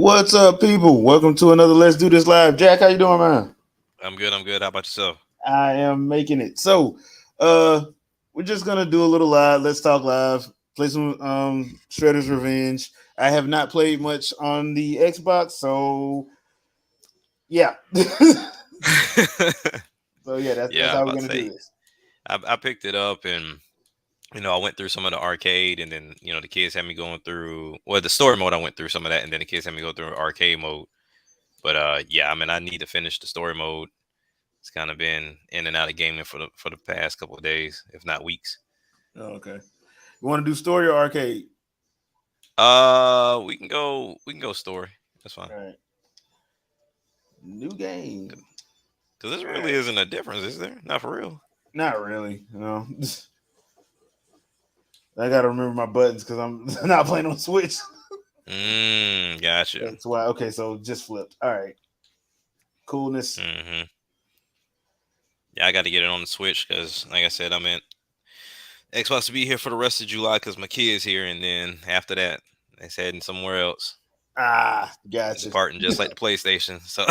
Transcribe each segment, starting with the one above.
What's up, people? Welcome to another Let's Do This Live. Jack, how you doing, man? I'm good. I'm good. How about yourself? I am making it. So, uh, we're just gonna do a little live. Let's talk live. Play some Shredder's Revenge. I have not played much on the Xbox, so yeah. So yeah, that's Yeah, I'm how we're about to gonna do say this. I picked it up and I went through some of the arcade and then the kids had me going through the story mode. I went through some of that and then the kids had me go through arcade mode. But yeah, I mean I need to finish the story mode. It's kind of been in and out of gaming for the past couple of days, if not weeks. Oh, okay. You want to do story or arcade? We can go story. That's fine. All right. New game. Cause this All really right. isn't a difference, is there? Not for real. Not really. I gotta remember my buttons because I'm not playing on Switch. Gotcha. That's why. Okay, so just flipped. All right. Coolness. Mm-hmm. Yeah, I got to get it on the Switch because, like I said, I'm in Xbox to be here for the rest of July because my kid's here, and then after that, it's heading somewhere else, Gotcha. departing just like the PlayStation. So,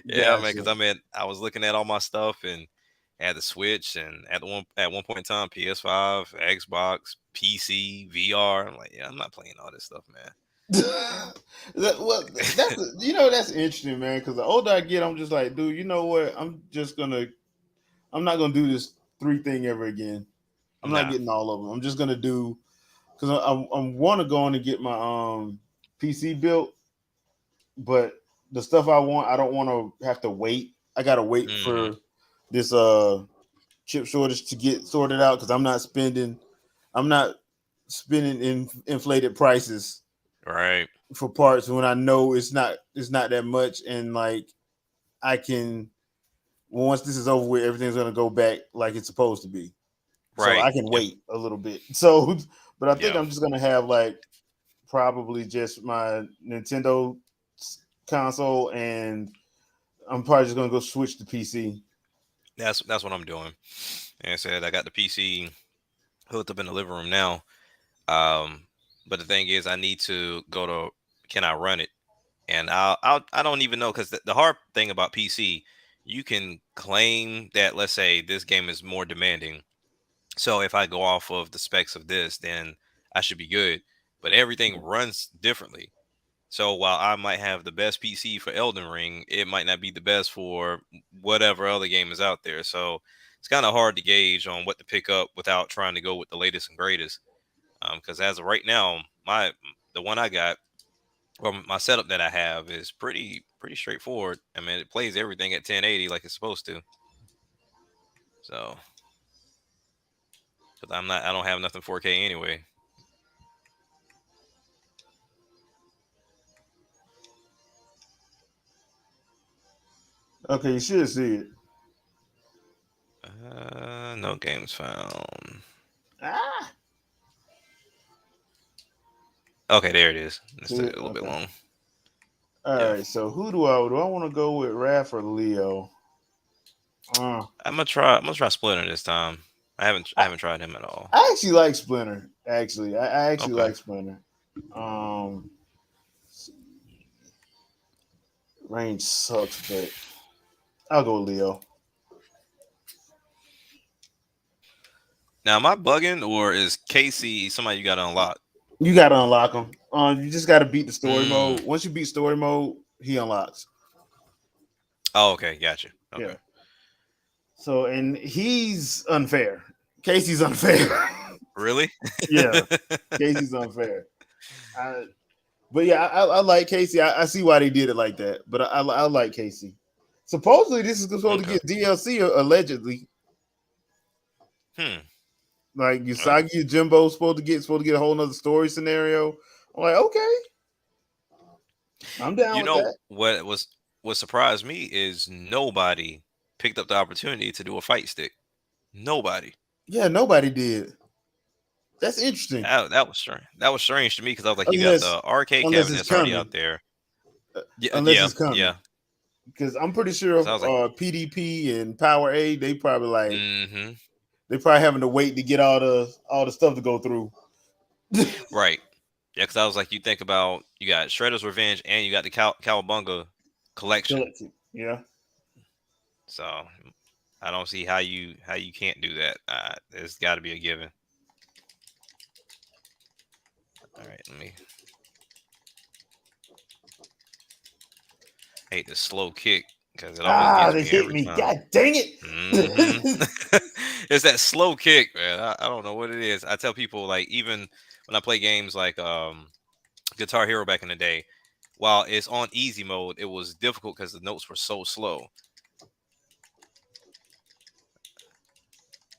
yeah, man, Gotcha. because I was looking at all my stuff and had the Switch, and at one point in time, PS5, Xbox, PC, VR. I'm like, yeah, I'm not playing all this stuff, man. Well, that's interesting, man. Because the older I get, I'm just like, dude, you know what? I'm not gonna do this three thing ever again. I'm not Nah, getting all of them. I'm just gonna do because I want to go on and get my PC built, but the stuff I want, I don't want to have to wait. I gotta wait hmm, for this chip shortage to get sorted out because I'm not spending in inflated prices right, for parts when I know it's not that much, and like I can once this is over with, everything's gonna go back like it's supposed to be. So right, I can yep, wait a little bit. So, but I think yeah. I'm just gonna have like probably just my Nintendo console, and I'm probably just gonna go switch to PC. That's what I'm doing. And I said I got the PC hooked up in the living room now. Um, but the thing is, I need to go to can I run it? And I don't even know because the hard thing about PC, you can claim that let's say this game is more demanding. So if I go off of the specs of this, then I should be good. But everything runs differently. So while I might have the best PC for Elden Ring, it might not be the best for whatever other game is out there. So it's kind of hard to gauge on what to pick up without trying to go with the latest and greatest. Because as of right now, the one I got, or my setup that I have is pretty straightforward. I mean, it plays everything at 1080 like it's supposed to. So, because I don't have nothing 4K anyway. Okay, you should see it. No games found. Ah, Okay, there it is. It's see a it. little bit Okay. long. All Yeah, right. So who do I want to go with, Raph or Leo? Uh, I'm gonna try Splinter this time. I I, haven't tried him at all. I actually like Splinter. Actually, I actually Okay. like Splinter. Um, range sucks, but I'll go with Leo. Now, am I bugging or is Casey somebody you got to unlock? You got to unlock him. You just got to beat the story Mm. mode. Once you beat story mode, he unlocks. Oh, okay, gotcha. Yeah. Okay. So and he's unfair. Casey's unfair. Really? Yeah, Casey's unfair. I, but yeah, I like Casey. I see why they did it like that. But I like Casey. Supposedly this is supposed to Okay. get DLC allegedly. Hmm. Like Well, Usagi and Jimbo supposed to get a whole nother story scenario. I'm like, okay, I'm down you with know that. what surprised me is nobody picked up the opportunity to do a fight stick. Nobody. Yeah, nobody did. That's interesting. That was strange. That was strange to me because I was like, you got Unless the arcade unless it's cabinets already coming. out there. Yeah, Unless yeah, it's coming. yeah. Because I'm pretty sure So I was like, PDP and Power A, mm-hmm. they probably having to wait to get all the stuff to go through. Right. Yeah, because I was like, you think about you got Shredder's Revenge and you got the Cowabunga collection. Collective. Yeah. So I don't see how you can't do that. There's got to be a given. All right, let me. Hate the slow kick because it always Ah, gets they me hit every me. time. God dang it. It's that slow kick, man. I don't know what it is. I tell people like even when I play games like Guitar Hero back in the day, while it's on easy mode, it was difficult because the notes were so slow.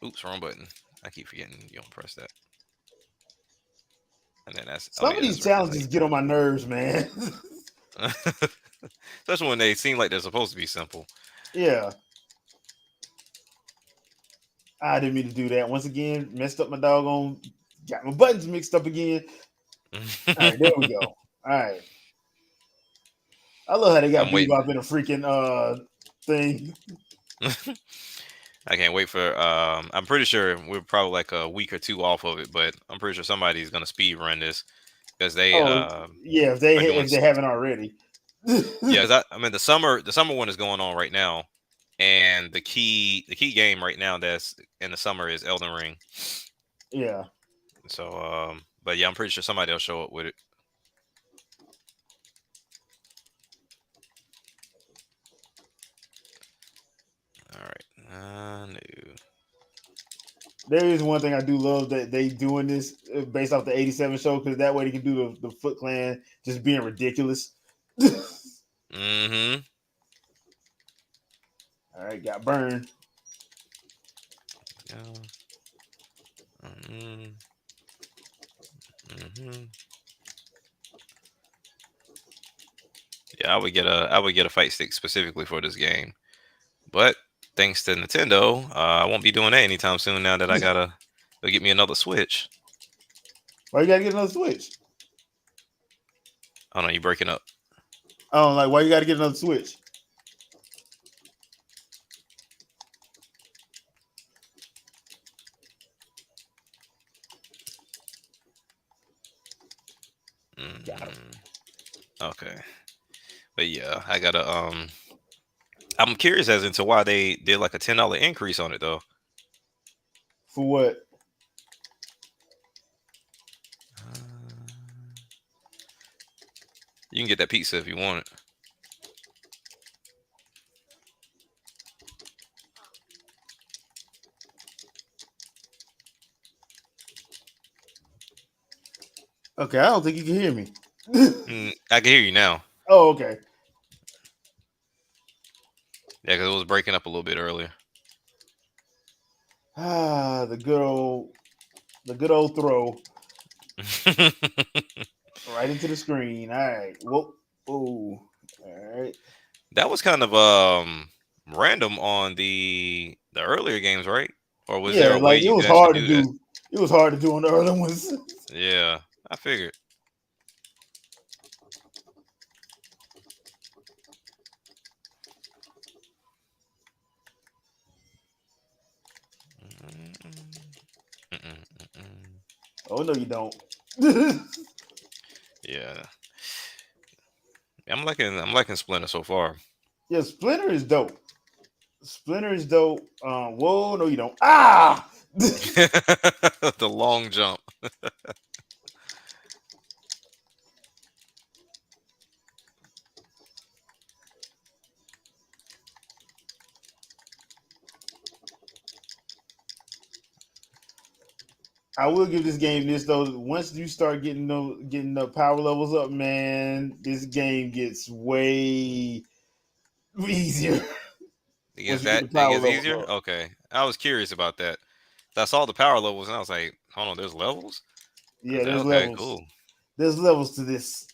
Oops, wrong button. I keep forgetting you don't press that. And then that's oh Some of yeah, these that's right. That's how you challenges get do on my nerves, man. it. Especially when they seem like they're supposed to be simple. Yeah. I didn't mean to do that. Once again, messed up my doggone. Got my buttons mixed up again. All right, there we go. All right. I love how they got I'm waiting. Bebop in a freaking thing. I can't wait for. I'm pretty sure we're probably like a week or two off of it, but I'm pretty sure somebody's gonna speed run this because they Oh yeah, are doing. if they haven't already. Yeah, because I mean the summer one is going on right now, and the key game right now that's in the summer is Elden Ring. Yeah. So but yeah, I'm pretty sure somebody will show up with it. All right, no. There is one thing I do love that they doing this based off the '87 show because that way they can do the Foot Clan just being ridiculous. Mm-hmm. All right, got burned. Yeah. Mm-hmm. Mm-hmm. Yeah, I would get a fight stick specifically for this game. But thanks to Nintendo, I won't be doing that anytime soon. Now that I gotta go get me another Switch. Why you gotta get another Switch? Oh no, you breaking up. Oh, like why you gotta get another Switch? Got him. Hmm. Okay, but yeah, I gotta. I'm curious as into why they did like a $10 increase on it though. For what? Uh, you can get that pizza if you want it. Okay, I don't think you can hear me. I can hear you now. Oh, okay. Yeah, because it was breaking up a little bit earlier. Ah, the good old throw right into the screen. All right. Whoa. Oh. All right. That was kind of random on the earlier games, right? Or was there Yeah, a way like it you was could actually hard to do that? do. It was hard to do on the early ones. Yeah, I figured. Mm, mm. Oh no, you don't. Yeah, I'm liking Splinter so far. Yeah, Splinter is dope. Splinter is dope. Whoa, no, you don't. Ah. The long jump. I will give this game this though. Once you start getting the power levels up, man, this game gets way easier once you get the It power gets levels easier. up. Okay, I was curious about that. I saw the power levels and I was like, hold on, there's levels. I Yeah, said, there's okay, levels. cool. There's levels to this.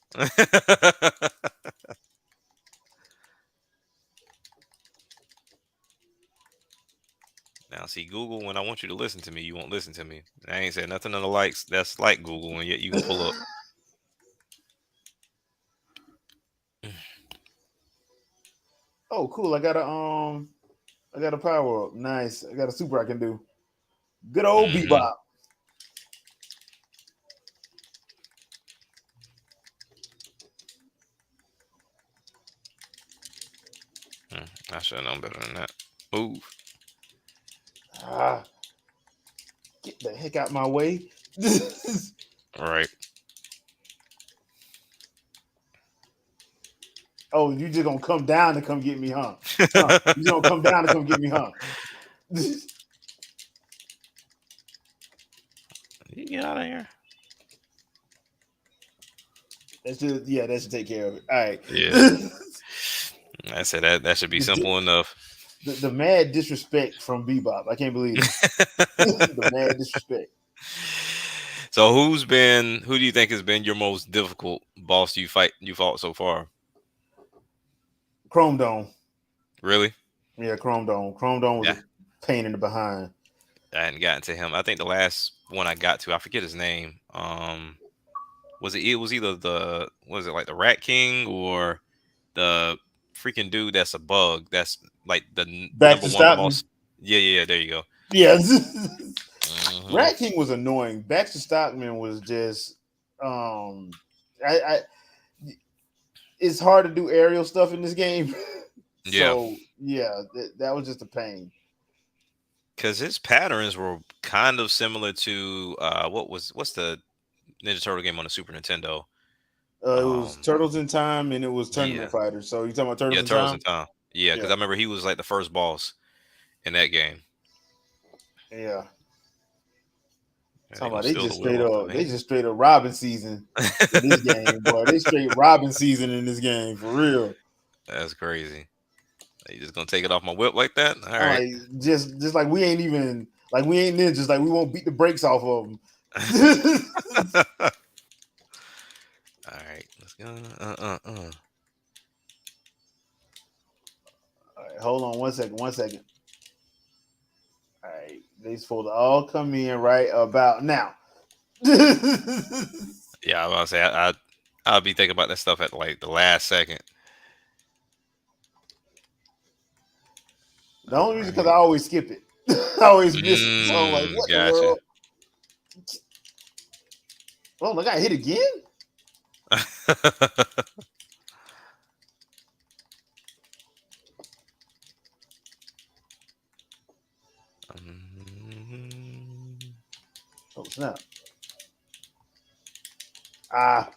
Now, see, Google, when I want you to listen to me, you won't listen to me. I ain't said nothing on the likes. That's like Google, and yet you can pull up. Oh, cool. I got a power up. Nice. I got a super I can do. Good old Hmm. bebop. I should have known better than that. Move. Ah, get the heck out my way. All right. Oh, you just gonna come down to come get me, huh? Huh? You just gonna come down to come get me, huh? You get out of here. That's just yeah, that should take care of it. All right. Yeah. I said that should be simple enough. The mad disrespect from Bebop. I can't believe this. The mad disrespect. So who do you think has been your most difficult boss you fought so far? Chrome Dome. Really? Yeah, Chrome Dome. Chrome Dome was Yeah. a pain in the behind. I hadn't gotten to him. I think the last one I got to, I forget his name. It was either was it like the Rat King or the freaking dude that's a bug that's like the number Baxter one Stockman. boss. Yeah, there you go. Yeah. Hmm. Rat King was annoying. Baxter Stockman was just I it's hard to do aerial stuff in this game. Yeah, So yeah, that was just a pain. because his patterns were kind of similar to what's the Ninja Turtle game on the Super Nintendo? It was Um, Turtles in Time and it was yeah, Tournament Fighter. So you talking about Turtles yeah, in Turtles Time? in Time. Yeah, because Yeah, I remember he was like the first boss in that game. yeah. Yeah, they Talking gonna about they steal the just wheel straight off the up they van. just straight up robbing season in this game, boy. They straight robbing season in this game for real. That's crazy. You just gonna take it off my whip like that? All I'm right. like just like we ain't even like we ain't ninjas, like we won't beat the brakes off of them. All right. Let's go. All right, hold on 1 second, 1 second. All right, they supposed to all come in right about now. The Yeah, I was about to say I'll be thinking about that stuff at like the last second. All only reason because I right. always skip it. I always miss it. So I'm like, what in the Gotcha. world? Oh, look, I got hit again. Mm, Oh snap! Ah,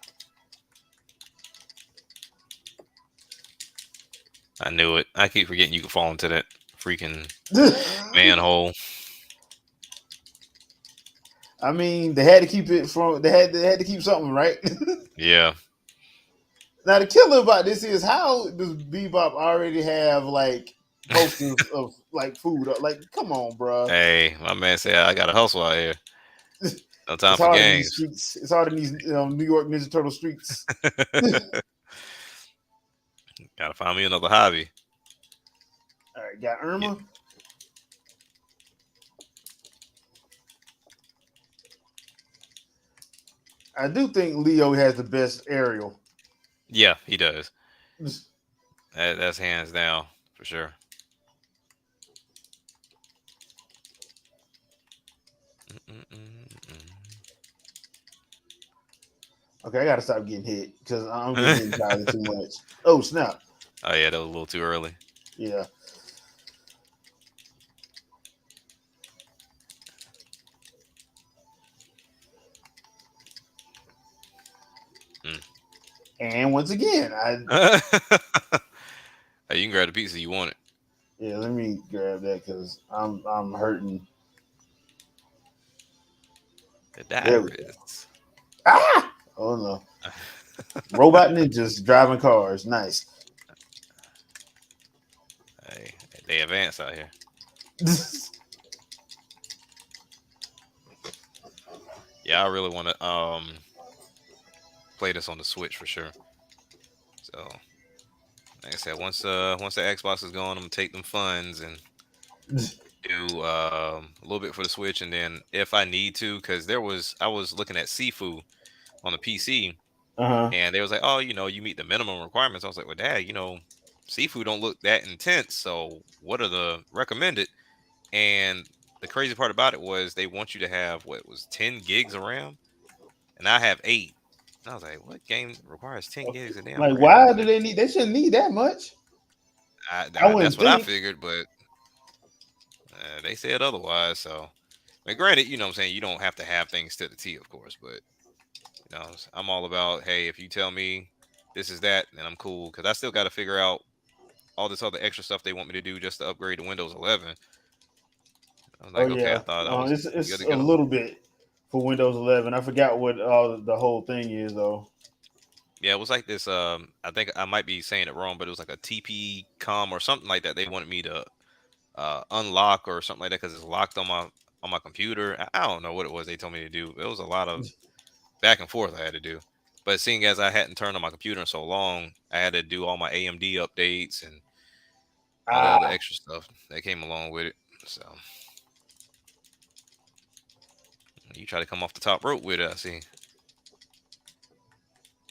I knew it. I keep forgetting you could fall into that freaking manhole. I mean, they had to keep it from. They had to keep something right. Yeah. Now the killer about this is how does Bebop already have like posters of like food? Like, come on, bro. Hey, my man said I got to hustle out here. No time It's for hard in these games. streets. It's hard in these New York Ninja Turtle streets. Gotta find me another hobby. All right, got Yeah, Irma. I do think Leo has the best aerial. yeah, he does. That's hands down for sure. Mm-mm-mm-mm. Okay, I gotta stop getting hit because I'm getting hit entirely too much. Oh snap! Oh yeah, that was a little too early. Yeah. Mm. And once again, I Hey, you can grab the pizza you want it. yeah. Let me grab that because I'm hurting. The There we go. diarist. Ah! Oh no! Robot ninjas driving cars. Nice. Hey, they advance out here. Yeah, I really want to play this on the Switch for sure. So, like I said, once the Xbox is gone, I'm gonna take them funds and do a little bit for the Switch, and then if I need to, because I was looking at Sifu on the PC, Uh-huh. and they was like, oh, you meet the minimum requirements. I was like, well, Dad, Sifu don't look that intense, so what are the recommended? And the crazy part about it was they want you to have what was 10 gigs of RAM, and I have 8. And I was like, what game requires 10 gigs of damn Like, RAM? why do they need? They shouldn't need that much. I wouldn't That's what I think. figured, but they said otherwise. So, I mean, granted, you know what I'm saying, you don't have to have things to the T, of course, but I'm all about, hey, if you tell me this is that, then I'm cool because I still got to figure out all this other extra stuff they want me to do just to upgrade to Windows 11. I was Oh like, okay, I yeah, thought I was good it's to a go. little bit for Windows 11. I forgot what the whole thing is though. Yeah, it was like this. I think I might be saying it wrong, but it was like a TP com or something like that. They wanted me to unlock or something like that because it's locked on my computer. I don't know what it was they told me to do. It was a lot of back and forth I had to do. But seeing as I hadn't turned on my computer in so long, I had to do all my AMD updates and all the other Ah, extra stuff that came along with it. So you try to come off the top rope with it, I see.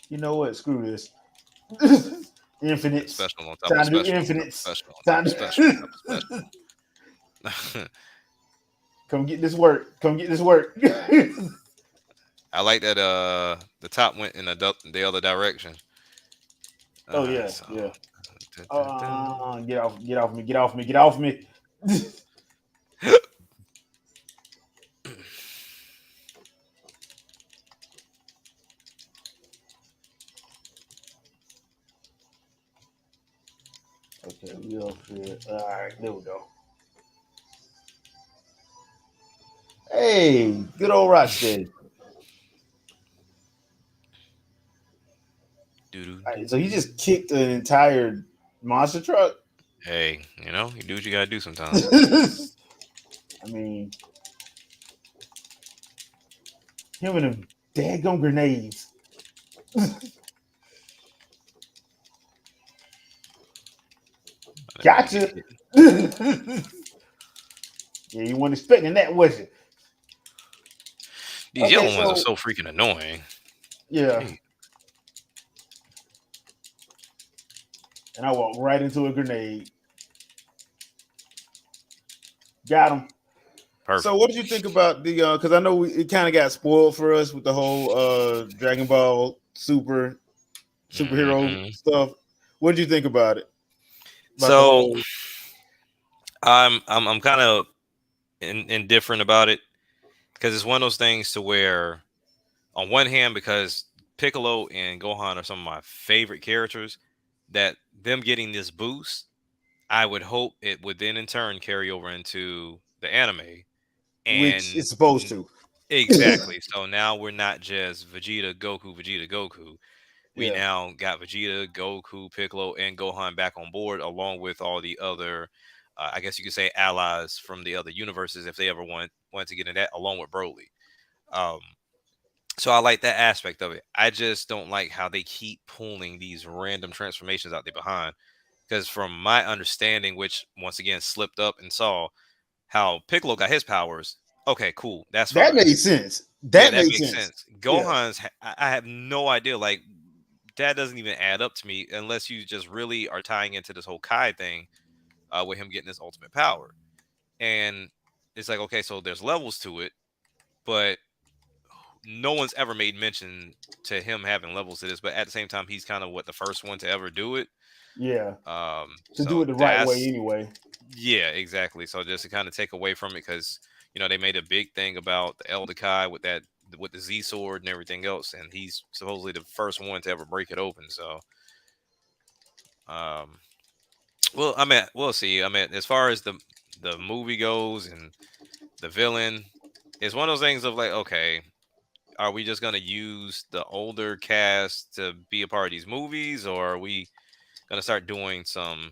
you know what? Screw this. Yeah, Infinites. special on top of Time to do special on top of infinites. special on top Time of special on top to of special. come get this work. Come get this work. I like that the top went in the other direction. Oh yeah, So yeah. dun, dun, dun. Get off me, get off me, get off me. Okay, we all clear. All right, there we go. Hey, good old Rocksteady. All right, so he Doo-doo-doo-doo. just kicked an entire monster truck. Hey, you do what you gotta do sometimes. I mean, him and them daggum grenades. That man get Gotcha. hit. Yeah, you weren't expecting that, was you? These Okay, yellow ones are so so freaking annoying. yeah, Gee, and I walked right into a grenade. Got him. So, perfect. what did you think about the? Because I know it kind of got spoiled for us with the whole Dragon Ball superhero Hmm. stuff. What did you think about it? About the So whole? I'm kind of indifferent about it because it's one of those things to where, on one hand, because Piccolo and Gohan are some of my favorite characters, that them getting this boost, I would hope it would then in turn carry over into the anime. Which And it's supposed to. exactly. So now we're not just Vegeta, Goku, Vegeta, Goku. We Yeah, now got Vegeta, Goku, Piccolo, and Gohan back on board, along with all the other, I guess you could say, allies from the other universes, if they ever want to get in that, along with Broly. Um, so I like that aspect of it. I just don't like how they keep pulling these random transformations out there behind. Because from my understanding, which once again slipped up and saw how Piccolo got his powers, okay, cool, that's that fine. made sense. Yeah, That that made makes sense. sense. Yeah, I have no idea. Like, that doesn't even add up to me unless you just really are tying into this whole Kai thing, with him getting his ultimate power. And it's like, okay, so there's levels to it, but no one's ever made mention to him having levels to this. But at the same time, he's kind of what the first one to ever do it. yeah. To do So it the right way, that's anyway. yeah, exactly. So just to kind of take away from it, because they made a big thing about the Elder Kai with the Z sword and everything else, and he's supposedly the first one to ever break it open. So, um, well, I mean, we'll see. I mean, as far as the movie goes and the villain, it's one of those things of like, okay, are we just gonna use the older cast to be a part of these movies, or are we gonna start doing some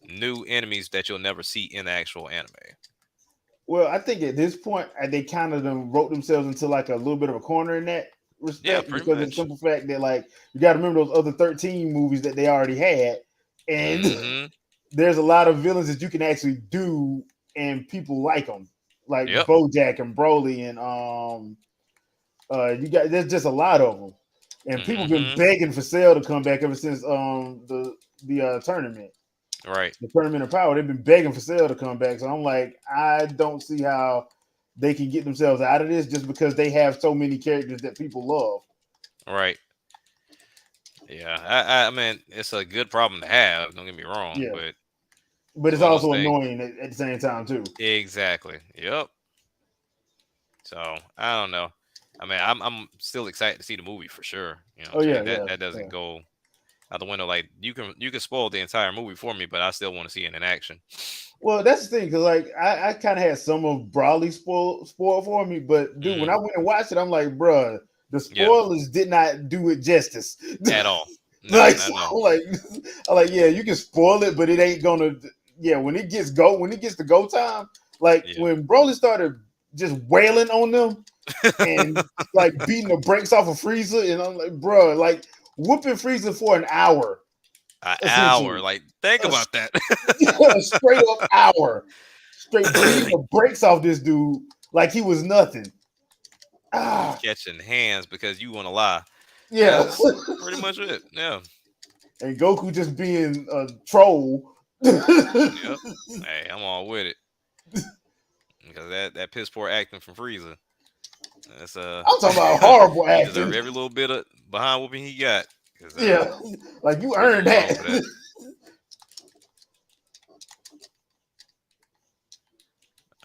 new enemies that you'll never see in the actual anime? Well, I think at this point they kind of done wrote themselves into like a little bit of a corner in that Yeah, respect pretty because of the much. simple fact that like you got to remember those other 13 movies that they already had, and Mm-hmm. there's a lot of villains that you can actually do and people like them, like Yep. BoJack and Broly and you got there's just a lot of them, and people been Mm-hmm. begging for Cell to come back ever since the tournament. Right. The tournament of power. They've been begging for Cell to come back. So I'm like, I don't see how they can get themselves out of this just because they have so many characters that people love. Right. Yeah. I mean, it's a good problem to have. Don't get me wrong, Yeah. but but It's it's one of those also things. annoying at the same time too. Exactly. Yep. So I don't know. I mean, I'm still excited to see the movie for sure. You know what I'm Oh yeah, saying? yeah, That yeah. doesn't go out the window. Like you can spoil the entire movie for me, but I still want to see it in action. Well, that's the thing because like I kind of had some of Brawley spoiled for me, but dude, when Hmm. I went and watched it, I'm like, bruh, the Yeah, spoilers did not do it justice. at all. No, Like, not so at all. I'm like, yeah, you can spoil it, but it ain't gonna. Yeah, when it gets to go time, like Yeah. when Broly started just wailing on them and like beating the brakes off of Frieza, and I'm like, bro, like whooping Frieza for an hour, An hour. essentially, Like, think a, about that. a straight up hour, straight beating the brakes off this dude like he was nothing. Just Ah, catching hands because you want to lie. yeah, That's pretty much it. Yeah. and Goku just being a troll. Yep. Hey, I'm all with it because that piss poor acting from Frieza. That's I'm talking about horrible he deserved acting. every little bit of behind whooping he got because Yeah, like you Frieza earned was wrong that. for that.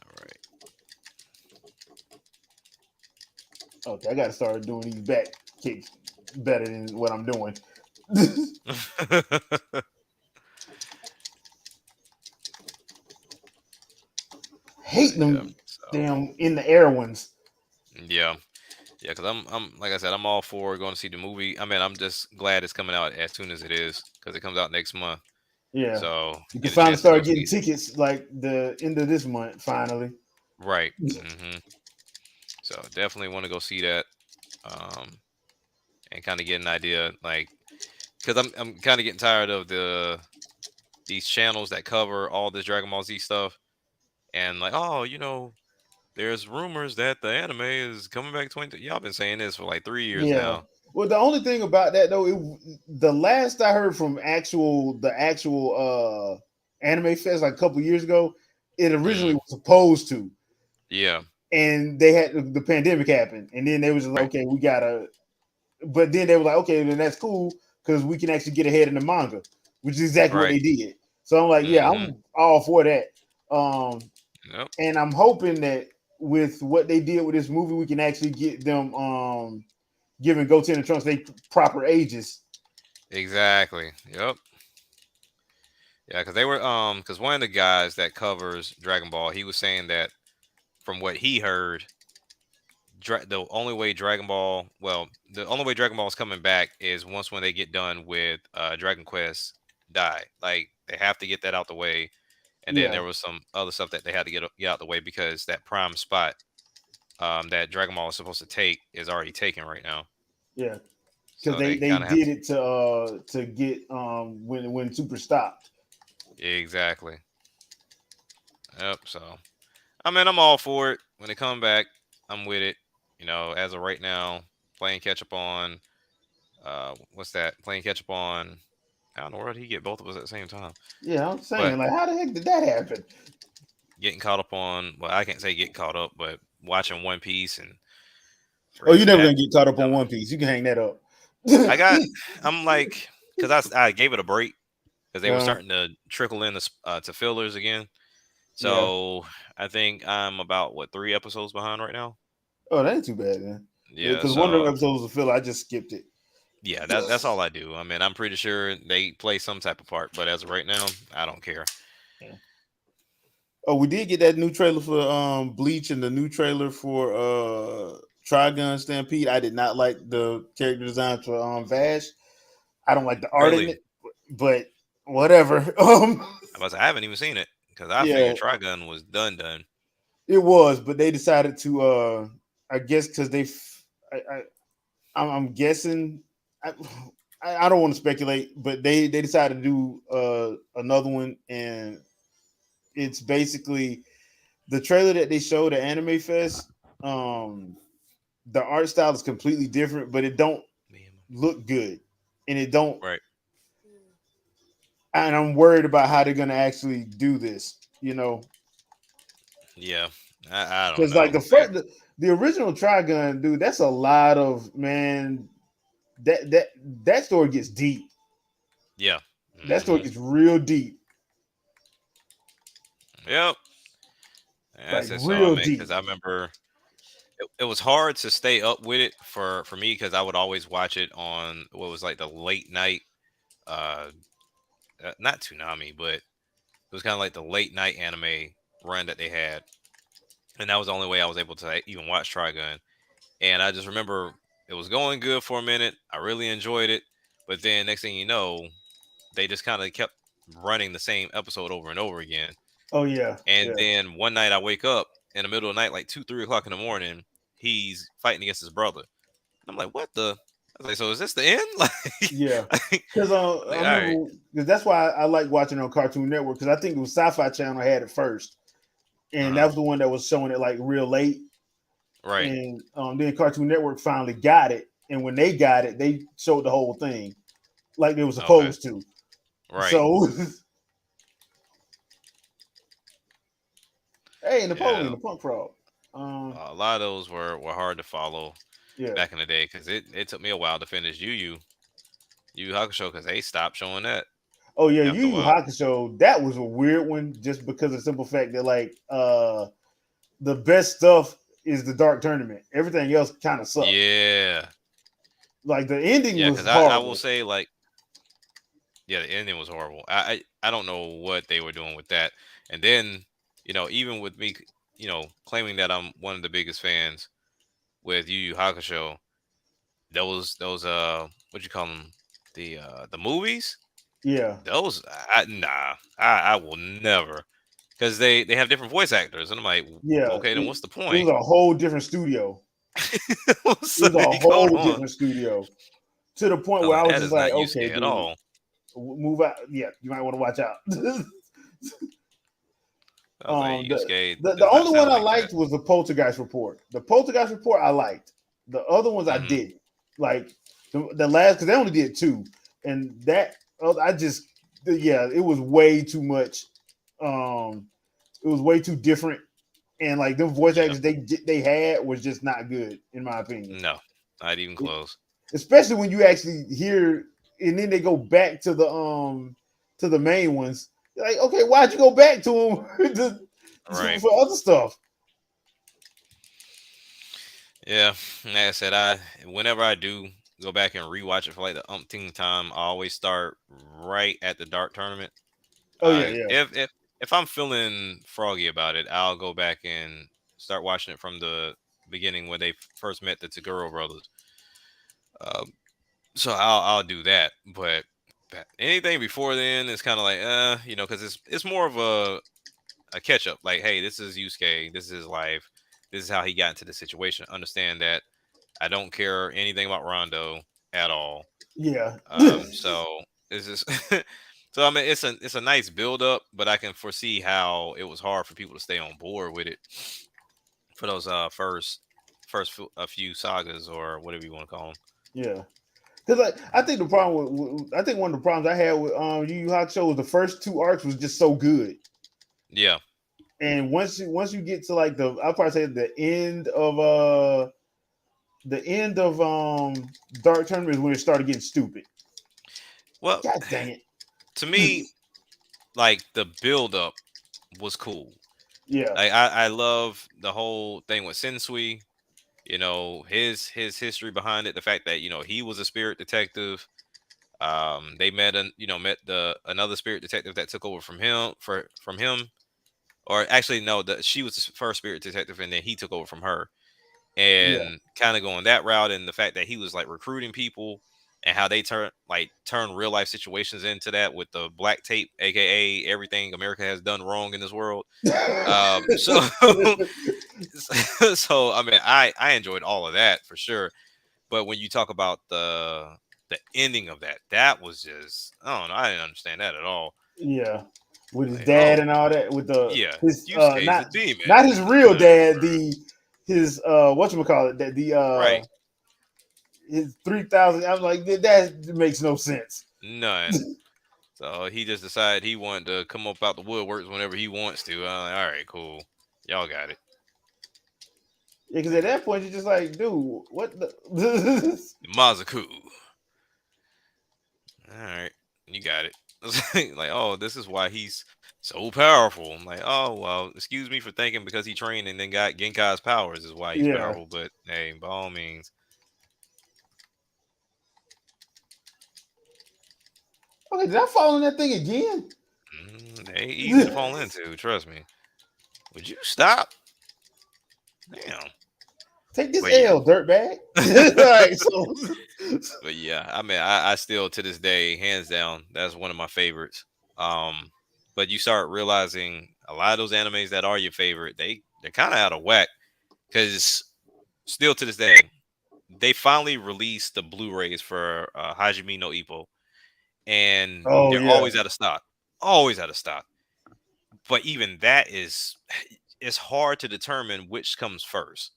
All Okay, I got to start doing these back kicks better than what I'm doing. right. Hate Yeah. them So damn in the air ones. yeah. Yeah, because I'm like I said, I'm all for going to see the movie. I mean, I'm just glad it's coming out as soon as it is because it comes out next month. Yeah, So you can get a finally chance to go start getting see it. tickets like the end of this month. Finally, Right. So definitely want to go see that. Um, and kind of get an idea, like, because I'm kind of getting tired of these channels that cover all this Dragon Ball Z stuff, and like, oh, there's rumors that the anime is coming back 20. Y'all been saying this for like 3 years yeah. now. Well, the only thing about that though, the last I heard from the actual anime fest like a couple years ago, it originally Mm, was supposed to, yeah. and they had the pandemic happen, and then they was like, Right. okay, we gotta. But then they were like, okay, then that's cool because we can actually get ahead in the manga, which is exactly what Right. they did. So I'm like, yeah, Mm-hmm. I'm all for that. Um, Yep. and I'm hoping that with what they did with this movie, we can actually get them giving Goten and Trunks they proper ages. Exactly. Yep. Yeah, because they were because one of the guys that covers Dragon Ball, he was saying that from what he heard, the only way Dragon Ball is coming back is once when they get done with Dragon Quest die. Like they have to get that out the way, and then Yeah, there was some other stuff that they had to get out the way because that prime spot that Dragon Ball is supposed to take is already taken right now. yeah, because So they they kind of have did it to get when Super stopped. exactly. Yep. So I mean, I'm all for it. When they come back, I'm with it. As of right now, playing catch up on what's that? Playing catch up on how in the world did he get both of us at the same time? Yeah, I'm But saying like, how the heck did that happen? getting caught up on, well, I can't say get caught up, but watching One Piece and Oh, you're freaking never that. gonna get caught up I on don't know. One Piece. You can hang that up. I got. I'm like, because I gave it a break because they were uh, starting to trickle in to fillers again. yeah. So I think I'm about what 3 episodes behind right now. Oh, that ain't too bad, man. Yeah. Because one of So the episodes was filler. I just skipped it. yeah, that's all I do. I mean, I'm pretty sure they play some type of part, but as of right now, I don't care. Yeah. Oh, we did get that new trailer for Bleach and the new trailer for Trigun Stampede. I did not like the character design for Vash. I don't like the art in Really, it, but whatever. I haven't even seen it because I Yeah, figured Trigun was done. it was, but they decided to I guess because I'm guessing I, I don't want to speculate, but they decided to do another one, and it's basically the trailer that they showed at Anime Fest. Um, the art style is completely different, but it don't look good, and it don't. Right. And I'm worried about how they're gonna actually do this. You know, Yeah. I don't because like know. the original Trigun, dude, that's a lot of man. That that that story gets deep. Yeah. That story Hmm. gets real deep. Yep. And I like said so. I real mean, because deep. I remember it was hard to stay up with it for me because I would always watch it on what was like the late night, uh, not Toonami, but it was kind of like the late night anime run that they had, and that was the only way I was able to even watch Trigun. And I just remember it was going good for a minute. I really enjoyed it, but then next thing you know, they just kind of kept running the same episode over and over again. Oh yeah, And yeah, then one night I wake up in the middle of the night, like 2, 3 o'clock in the morning. He's fighting against his brother. I'm like, what the? I was like, so is this the end? yeah. Like, Because I like, all right, remember because that's why I like watching on Cartoon Network because I think it was Sci-Fi Channel had it first, and that uh-huh, was the one that was showing it like real late. right, And then Cartoon Network finally got it, and when they got it, they showed the whole thing like they were okay, supposed to. right, So, hey, Napoleon, yeah. the Punk Frog. Um, A lot of those were hard to follow yeah. back in the day because it took me a while to finish Yu Hakusho because they stopped showing that Oh yeah, Yu after a Yu while. Hakusho. That was a weird one, just because of the simple fact that like the best stuff is the Dark Tournament. Everything else kind of sucked. Yeah, Like the ending yeah, was because I will horrible. say like yeah, the ending was horrible. I don't know what they were doing with that. And then, even with me, claiming that I'm one of the biggest fans with Yu Yu Hakusho, those what you call them, the movies, Yeah, those nah, I will never, because they have different voice actors, and I'm like, yeah. okay, then It, what's the it was point? a whole different studio. It What's was a going whole on? different studio to the point I was where like, I was that just is like, not okay, Yusuke at dude, all. move out. Yeah, you might want to watch out. I was like, The, Yusuke the does not only one sound I like that. liked was the Poltergeist report. The Poltergeist report I liked. The other ones I Hmm. didn't like. The last because they only did two, and that I just yeah, it was way too much. Um, it was way too different, and like them voice Yeah. actors they had was just not good in my opinion. No, not even It, close. especially when you actually hear, and then they go back to the main ones. You're like, okay, why'd you go back to them Right. for other stuff? Yeah. Like I said, I whenever I do go back and rewatch it for like the umpteenth time, I always start right at the Dark Tournament. Oh yeah, yeah, If I'm feeling froggy about it, I'll go back and start watching it from the beginning when they first met the Taguro brothers. Um, so I'll do that. But anything before then is kind of like, because it's more of a catch up. Like, hey, this is Yusuke. This is his life. This is how he got into the situation. Understand that I don't care anything about Rondo at all. yeah, So it's just so I mean it's a nice build up, but I can foresee how it was hard for people to stay on board with it for those a few sagas or whatever you want to call them. yeah. Because I think the problem I think one of the problems I had with Yu Yu Hakusho was the first two arcs was just so good, Yeah, and once you get to like I'll probably say the end of Dark Tournament is when it started getting stupid. well, God dang it. to me, like the build up was cool. Yeah, Like I love the whole thing with Sensui. His history behind it, the fact that he was a spirit detective. They met the another spirit detective that took over from him, or actually no, she was the first spirit detective, and then he took over from her, yeah. and kind of going that route, and the fact that he was like recruiting people, and how they turn real life situations into that with the black tape, aka everything America has done wrong in this world. So so I mean, I enjoyed all of that for sure. But when you talk about the ending of that, that was just I don't know. I didn't understand that at all. Yeah, with his Like, dad oh and all that. With the yeah, his Yusuke is a demon. not his real dad. His whatchamacallit, that the Right, his 3,000. I'm like that makes no sense. none. So he just decided he wanted to come up out the woodworks whenever he wants to. I'm like, all right, cool, y'all got it. Yeah, because at that point you're just like, dude, what the? Mazaku. All right, you got it. Like, oh, this is why he's So powerful. I'm like, oh well, excuse me for thinking because he trained and then got Genkai's powers is why he's Yeah. powerful. But hey, by all means, Okay, did I fall in that thing again? they ain't easy to fall into. Trust me. Would you stop? Damn. Take this But yeah. L, dirtbag. All right, so But yeah, I mean, I still to this day, hands down, that's one of my favorites. Um, but you start realizing a lot of those animes that are your favorite, they're kind of out of whack because still to this day, they finally released the Blu-rays for Hajime no Ippo, and oh they're yeah, always out of stock, always out of stock. But even that is, it's hard to determine which comes first,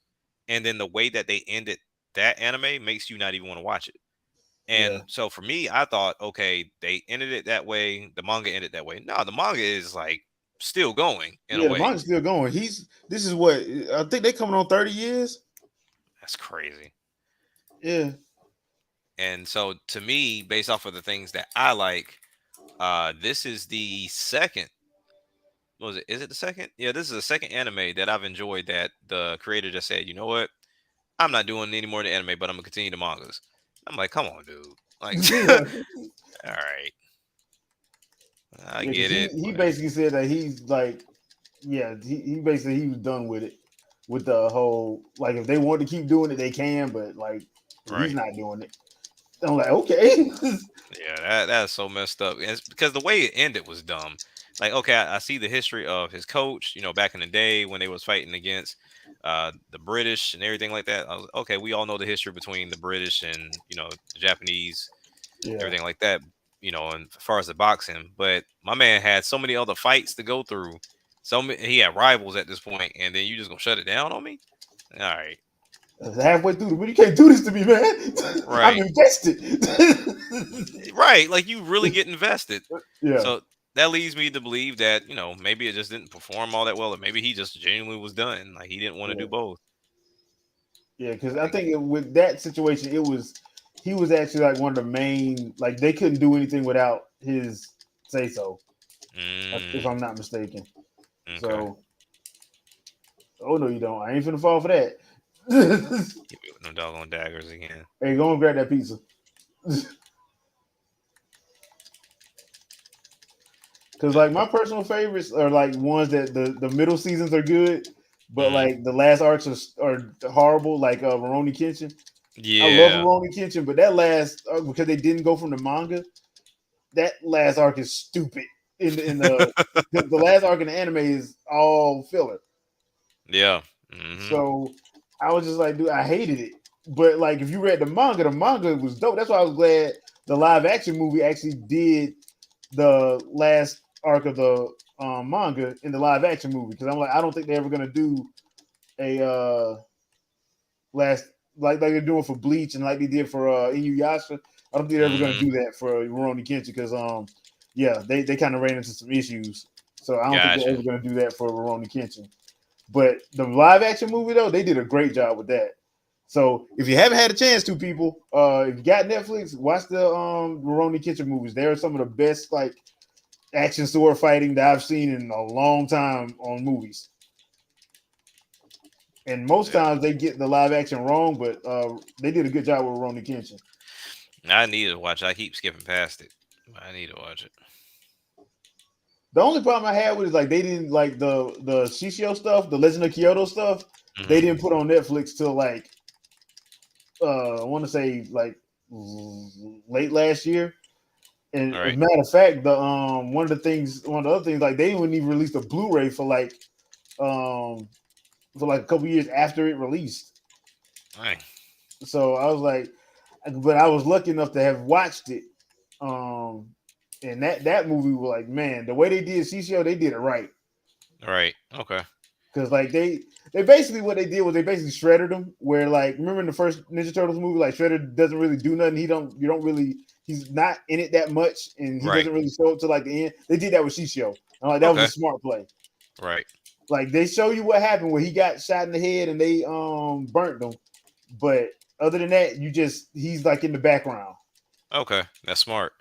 and then the way that they ended that anime makes you not even want to watch it. yeah, And so for me, I thought, okay, they ended it that way. The manga ended that way. No, the manga is like still going in a yeah. The way. manga's still going. This is what I think they coming on 30 years. That's crazy. Yeah, And so to me, based off of the things that I like, this is the second. What was it? Is it the second? Yeah, this is the second anime that I've enjoyed that the creator just said, you know what? I'm not doing any more of the anime, but I'm gonna continue the mangas. I'm like, come on, dude. Like, all yeah, right, I yeah. Because get it, he but basically said that he's like, yeah, he basically he was done with it, with the whole like if they want to keep doing it they can, but like he's right. not doing it. I'm like, okay. Yeah, that's so messed up. And it's because the way it ended was dumb. Like, okay, I see the history of his coach, back in the day when they was fighting against the British and everything like that. I was okay, we all know the history between the British and, the Japanese, Yeah. everything like that, and as far as the boxing. But my man had so many other fights to go through. He had rivals at this point, and then you just gonna shut it down on me? All right. Halfway through the movie, you can't do this to me, man. I'm Right. invested. Right, like you really get invested. Yeah, So that leads me to believe that, maybe it just didn't perform all that well, or maybe he just genuinely was done. Like he didn't want to yeah, do both. yeah. Because I Like, think with that situation, it was he was actually like one of the main. Like they couldn't do anything without his say so, if mm, I'm not mistaken. okay. So, oh no, you don't. I ain't finna fall for that. Hit me with no doggone daggers again. Hey, go and grab that pizza. Because like my personal favorites are like ones that the middle seasons are good, but Mm, like the last arcs are horrible. Like Rurouni Kenshin. I love yeah. Rurouni Kenshin, but that last because they didn't go from the manga, that last arc is stupid. The last arc in the anime is all filler. Yeah. Hmm. So I was just like, dude, I hated it. But like, if you read the manga was dope. That's why I was glad the live action movie actually did the last arc of the manga in the live action movie because I'm like, I don't think they're ever gonna do a last like they're doing for Bleach and like they did for Inuyasha. I don't think they're ever gonna Hmm. do that for Rurouni Kenshin because yeah they kind of ran into some issues. So I don't think they're Gotcha. ever gonna do that for Rurouni Kenshin. But the live action movie though, they did a great job with that. So if you haven't had a chance to, people, if you got Netflix, watch the Rurouni Kenshin movies. They're some of the best like action sword fighting that I've seen in a long time on movies. And most Yeah. times they get the live action wrong, but they did a good job with Rurouni Kenshin. I need to watch. I keep skipping past it. I need to watch it. The only problem I had with is like they didn't like the Shishio stuff, the Legend of Kyoto stuff. They Hmm. didn't put on Netflix till like I want to say like late last year. And All as a right. matter of fact, the one of the other things, like they wouldn't even release a Blu-ray um for like a couple years after it released. All right. So I was like, but I was lucky enough to have watched it. Um, and that movie was like, man, the way they did CCO, they did it right. All right. Okay. Because like they basically what they did was they basically shredded him. Where like remember in the first Ninja Turtles movie, like Shredder doesn't really do nothing. You don't really he's not in it that much, and he Right. doesn't really show up to like the end. They did that with Shishio. I'm like that was a Okay. smart play. Right. Like they show you what happened where he got shot in the head and they burnt him, but other than that, you just he's like in the background. Okay. That's smart.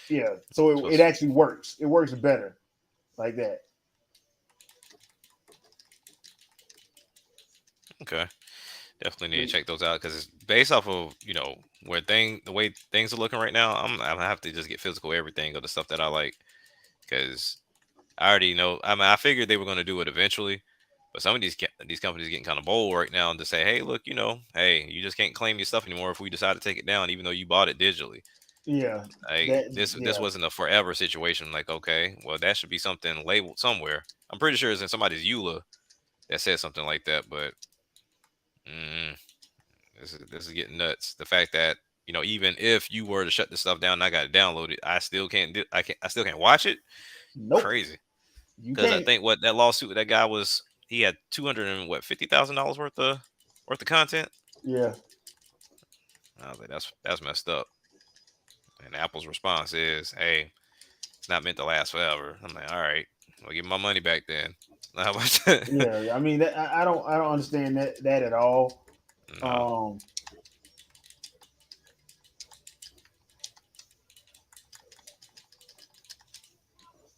Yeah, so So it it's actually works. It works better. like that. Okay. Definitely need But to check those out because it's based off of the way things are looking right now. I'm gonna have to just get physical everything of the stuff that I like because I already know. I mean, I figured they were going to do it eventually, but some of these companies getting kind of bold right now and to say, hey, look, hey, you just can't claim your stuff anymore if we decide to take it down, even though you bought it digitally. yeah, Like that this yeah, wasn't a forever situation. Like, okay, well, that should be something labeled somewhere. I'm pretty sure it's in somebody's EULA that says something like that, but. Mm, this is getting nuts. The fact that even if you were to shut this stuff down, and I got to download it. I still can't do. I still can't watch it. nope, Crazy. you Because I can't. think what that lawsuit with that guy was, he had 200 and what $50,000 worth of content. Yeah, I was like, that's messed up. And Apple's response is, hey, it's not meant to last forever. I'm like, all right, well, give me my money back then. How about that? yeah. I mean, I don't understand that at all. No. Um,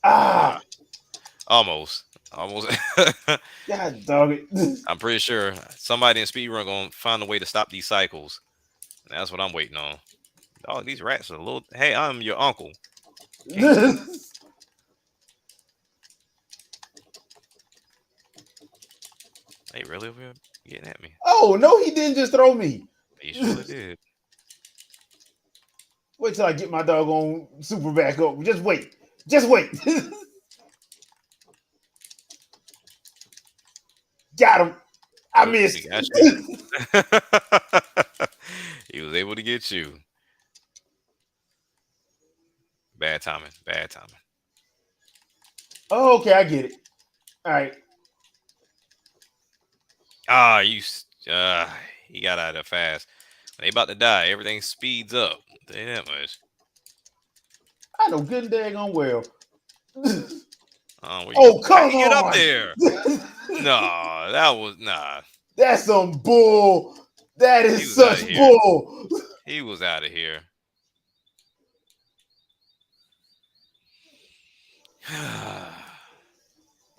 Ah, ah, almost, almost. God dog it. I'm pretty sure somebody in speedrun gonna find a way to stop these cycles. And that's what I'm waiting on. Oh, these rats are a little. Hey, I'm your uncle. Can't you? They really over here getting at me. Oh no, he didn't just throw me. He surely did. Wait till I get my doggone super back up. Just wait. Just wait. Got him. I Oop, he missed. got you. He was able to get you. Bad timing. Bad timing. Oh, okay, I get it. All right. Ah, he got out of there fast. When they about to die, everything speeds up. I'll tell you that much. I know good and daggone well. Where you go? Oh, How come you get up on. there? No, that was nah. That's some bull. That He is was out of such here. bull. He was out of here.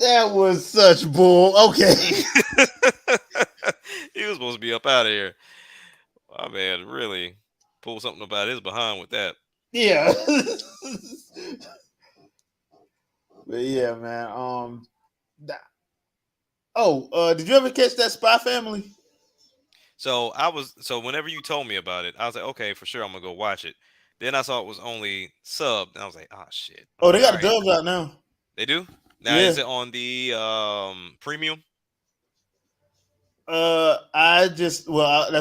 That was such bull. Okay. he was supposed to be up out of here. My man really pulled something about his behind with that. Yeah. But yeah, man. Did you ever catch that Spy Family? So whenever you told me about it, I was like, okay, for sure, I'm gonna go watch it. Then I saw it was only subbed, and I was like, oh shit. I'm Oh, they like, all got the right, dubs out now. they do. Now Yeah. is it on the premium? That's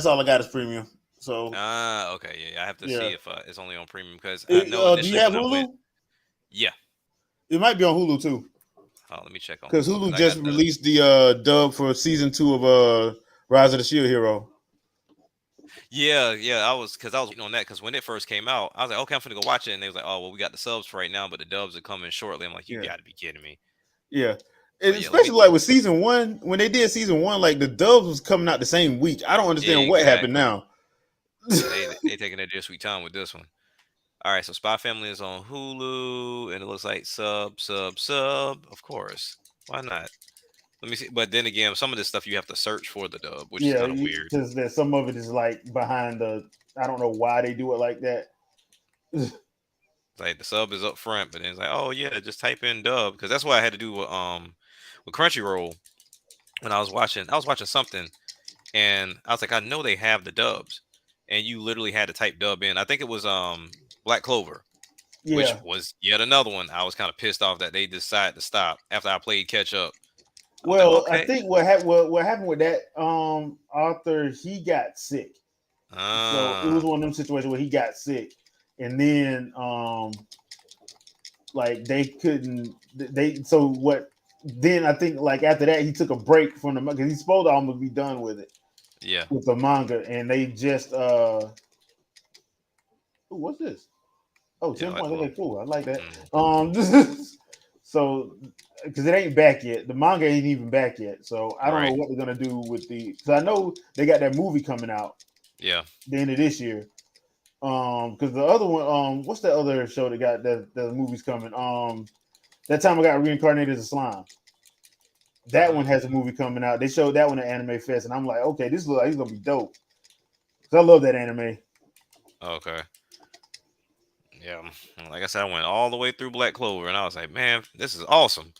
all I got is premium. So Ah, okay, yeah, I have to yeah. see if it's only on premium because I know Do you initially have when I went, Hulu? yeah. It might be on Hulu too, Let me check on because Hulu because Hulu I just got the. released the dub for season 2 of Rise of the Shield Hero. Yeah, yeah, I was waiting on that because when it first came out, I was like, okay, I'm gonna go watch it, and they was like, oh, well, we got the subs for right now, but the dubs are coming shortly. I'm like, you Yeah, got to be kidding me. yeah. And But yeah, let me. especially like with season 1, when they did season 1, like the dubs was coming out the same week. I don't understand what happened Exactly. now. Yeah, they taking their dear sweet time with this one. All right, so Spy Family is on Hulu, and it looks like sub. Of course, why not? Let me see. But then again, some of this stuff you have to search for the dub, which is Yeah, kind of weird. because there's some of it is like behind the. I don't know why they do it like that. Like the sub is up front, but then it's like, oh yeah, just type in dub because that's what I had to do with Crunchyroll when I was watching. I was watching something, and I was like, I know they have the dubs, and you literally had to type dub in. I think it was Black Clover, which Yeah. was yet another one. I was kind of pissed off that they decided to stop after I played catch up. I was like, Well, I okay. think what happened with that author, he got sick. So it was Uh, one of them situations where he got sick, and then like they couldn't they so what then I think like after that he took a break from the because he's supposed to almost be done with it yeah. with the manga, and they just ooh, what's this? Oh, Yeah, 10 like points. the little. Okay, cool. I like that. Mm, So because it ain't back yet, the manga ain't even back yet. So I don't know right. what they're gonna do with the. Because I know they got that movie coming out Yeah. the end of this year. Because the other one, what's that other show that got the movies coming? That time I got reincarnated as a slime. That one has a Mm, movie coming out. They showed that one at Anime Fest, and I'm like, okay, this looks like it's gonna be dope. Cause I love that anime. okay. Yeah. Like I said, I went all the way through Black Clover, and I was like, man, this is awesome.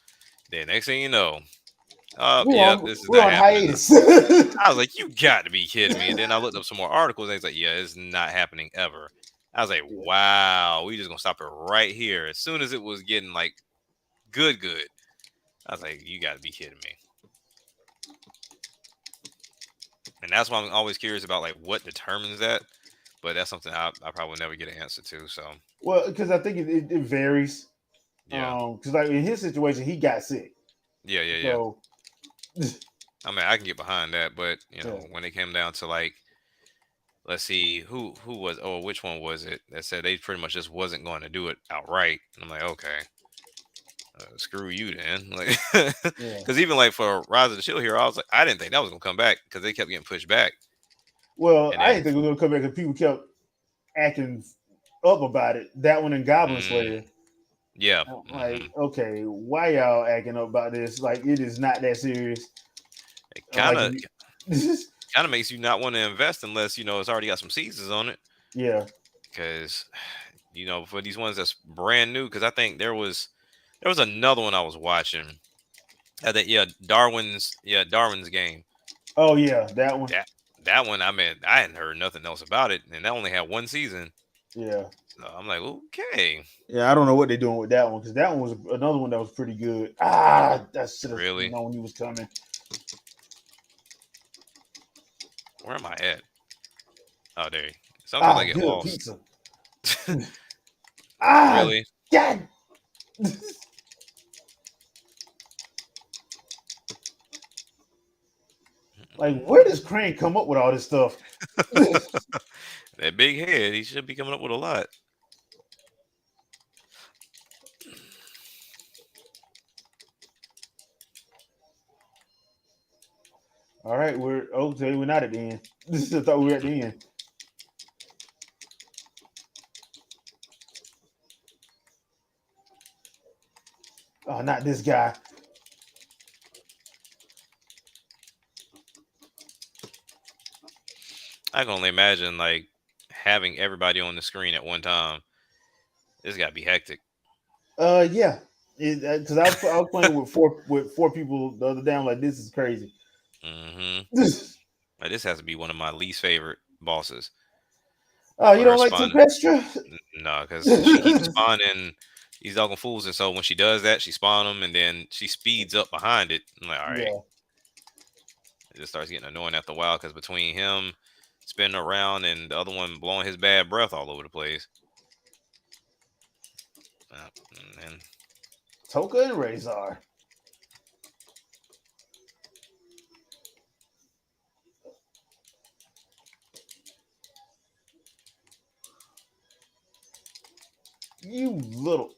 Then next thing you know, yeah, this is We're not on happening. hiatus. I was like, you got to be kidding me. And then I looked up some more articles, and it's like, yeah, it's not happening ever. I was like, Yeah. wow, we just gonna stop it right here. As soon as it was getting like good, I was like, you got to be kidding me. And that's why I'm always curious about like what determines that. But that's something I probably will never get an answer to. So Well, because I think it varies. yeah, Because like in his situation, he got sick. yeah. So I mean, I can get behind that, but yeah. when it came down to like, let's see, who was, oh, which one was it that said they pretty much just wasn't going to do it outright? And I'm like, okay, screw you then, like, Yeah. because even like for Rise of the Shield Hero, I was like, I didn't think that was gonna come back because they kept getting pushed back, Well, and I then didn't think it was gonna come back because people kept acting up about it. That one in Goblin mm, Slayer. yeah, I'm like, okay, why y'all acting up about this? Like, it is not that serious. it Like, kind of makes you not want to invest unless it's already got some seasons on it, yeah. because for these ones that's brand new, because I think there was another one I was watching. I think Darwin's Game. Oh yeah, that one. That one, I mean, I hadn't heard nothing else about it, and that only had one season. Yeah. So I'm like, okay, Yeah, I don't know what they're doing with that one because that one was another one that was pretty good. Ah, I should have really? known he was coming. Where am I at? Oh, there. Sometimes I Ah, get good lost. pizza. Ah, Really? God. Like, where does Crane come up with all this stuff? That big head, he should be coming up with a lot. All right, we're okay. We're not at the end. I thought we were at the end. Oh, not this guy. I can only imagine like having everybody on the screen at one time. This got to be hectic. Yeah, because I was playing with four people the other day. I'm like, this is crazy. Hmm. Like, this has to be one of my least favorite bosses Oh, for you her don't like spawning. Tempestra? No, because she keeps spawning these doggone fools, and so when she does that, she spawn them, and then she speeds up behind it. I'm like, all right, Yeah. it just starts getting annoying after a while because between him spinning around and the other one blowing his bad breath all over the place. Uh, and Toka and Razor. You little.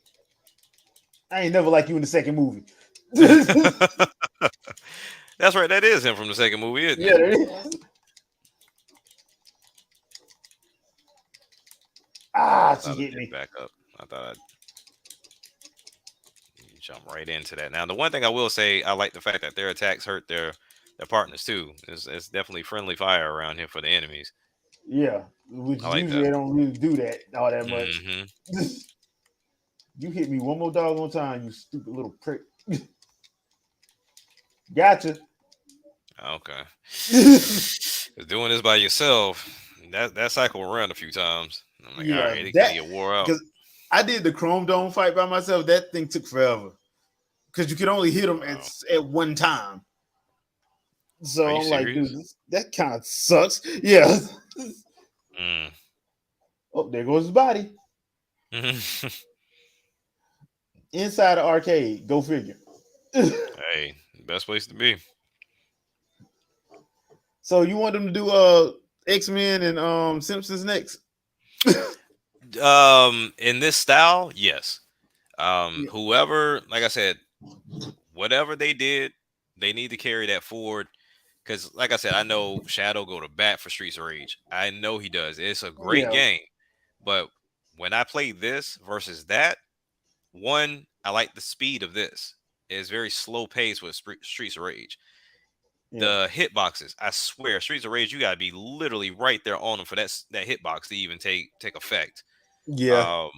I ain't never like you in the second movie. that's right, that is him from the second movie, isn't Yeah, it? there is. I Ah, she thought I'd hit get me. back up. I thought I'd jump right into that. Now, the one thing I will say, I like the fact that their attacks hurt their partners too. It's definitely friendly fire around here for the enemies. Yeah, which I like usually that. they don't really do that all that much. Hmm. You hit me one more doggone time, you stupid little prick. Gotcha. Okay. 'Cause doing this by yourself, that cycle around a few times. I'm like, all Yeah, right, it kind of that get wore out. because I did the Chrome Dome fight by myself. That thing took forever because you could only hit them Wow. at one time. Are So you I'm like, dude, serious? that kind of sucks. Yeah. Mm. Oh, there goes his body inside the arcade. Go figure. Hey, best place to be. So you want them to do X-Men and Simpsons next? In this style, yes. Yeah. Whoever, like I said, whatever they did, they need to carry that forward. Because, like I said, I know Shadow go to bat for Streets of Rage. I know he does. It's a great Yeah. game, but when I play this versus that, one, I like the speed of this. It's very slow pace with Streets of Rage. Yeah. The hitboxes, I swear, Streets of Rage, you gotta be literally right there on them for that hitbox to even take effect. Yeah. Um,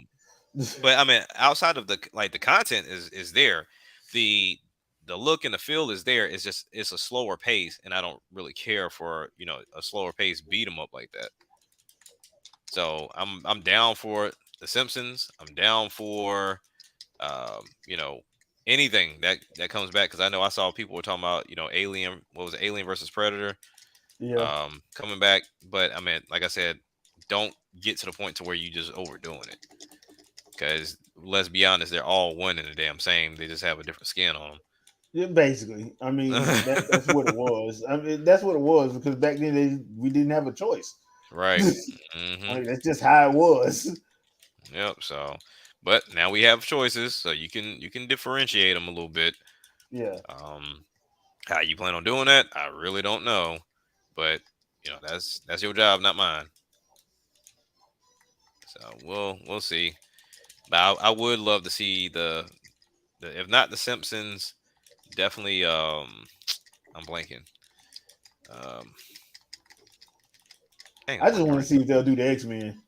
but I mean, outside of the content is there, the the look and the feel is there. It's just it's a slower pace, and I don't really care for a slower pace beat 'em up like that. So I'm down for The Simpsons. I'm down for anything that comes back because I know I saw people were talking about Alien. What was it, Alien versus Predator? Yeah. Coming back, but I mean, like I said, don't get to the point to where you just overdoing it. Because let's be honest, they're all one and the damn same. They just have a different skin on Yeah, basically, I mean that's what it them. was. I mean that's what it was because back then we didn't have a choice. Right. I Hmm. mean that's just how it was. Yep. So, but now we have choices, so you can differentiate them a little bit. Yeah, Um, how you plan on doing that, I really don't know, but that's your job, not mine. So we'll see. But I would love to see the if not the Simpsons, definitely I'm blanking. Um, Dang, I'm I just blanking want to right see now. if they'll do the X-Men.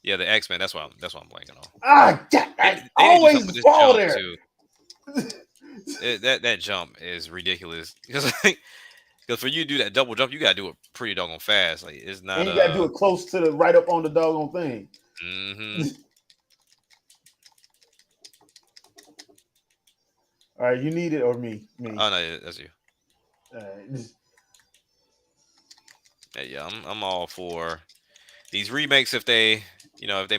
Yeah, the X-Men. That's what I'm blanking on. Ah, God, They, I they need to do something with always this fall jump there. too. That jump is ridiculous because for you to do that double jump, you gotta do it pretty doggone fast. Like it's not And you gotta do it close to the right up on the doggone thing. Mm-hmm. All right, you need it or me? Me. Oh no, that's you. All right. Yeah, I'm all for these remakes if they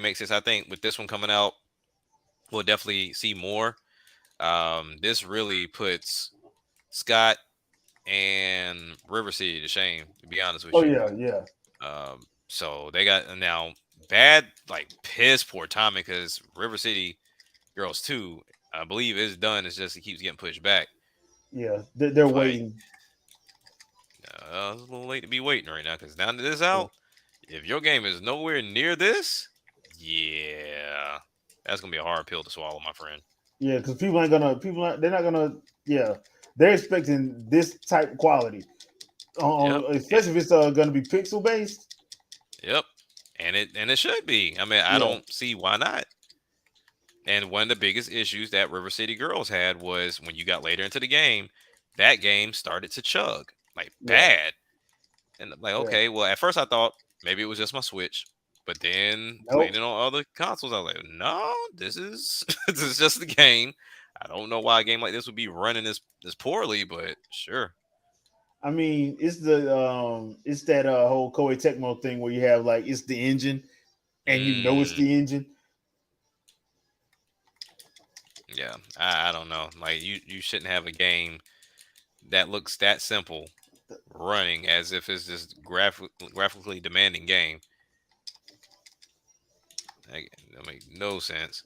make sense. I think with this one coming out, we'll definitely see more. This really puts Scott and River City to shame, to be honest with Oh you. yeah, yeah, So they got now bad, like piss poor timing because River City Girls 2, I believe is done. It's just it keeps getting pushed back. yeah. They're But waiting. it's a little late to be waiting right now because now that this Yeah, out, if your game is nowhere near this, yeah, that's gonna be a hard pill to swallow, my friend. yeah. Because people ain't gonna. They're not gonna. Yeah, they're expecting this type of quality. Yep. Especially if it's gonna be pixel based. Yep. And it should be. I mean, I Yeah, don't see why not. And one of the biggest issues that River City Girls had was when you got later into the game, that game started to chug like yeah, bad. And I'm like, yeah. okay, well, at first I thought maybe it was just my Switch, but then playing Nope. it on other consoles, I was like, no, this is this is just the game. I don't know why a game like this would be running this poorly, but sure. I mean, it's that whole Koei Tecmo thing where you have like it's the engine and you know it's Mm, the engine. yeah, I don't know. Like you shouldn't have a game that looks that simple running as if it's this graphically demanding game. That make no sense.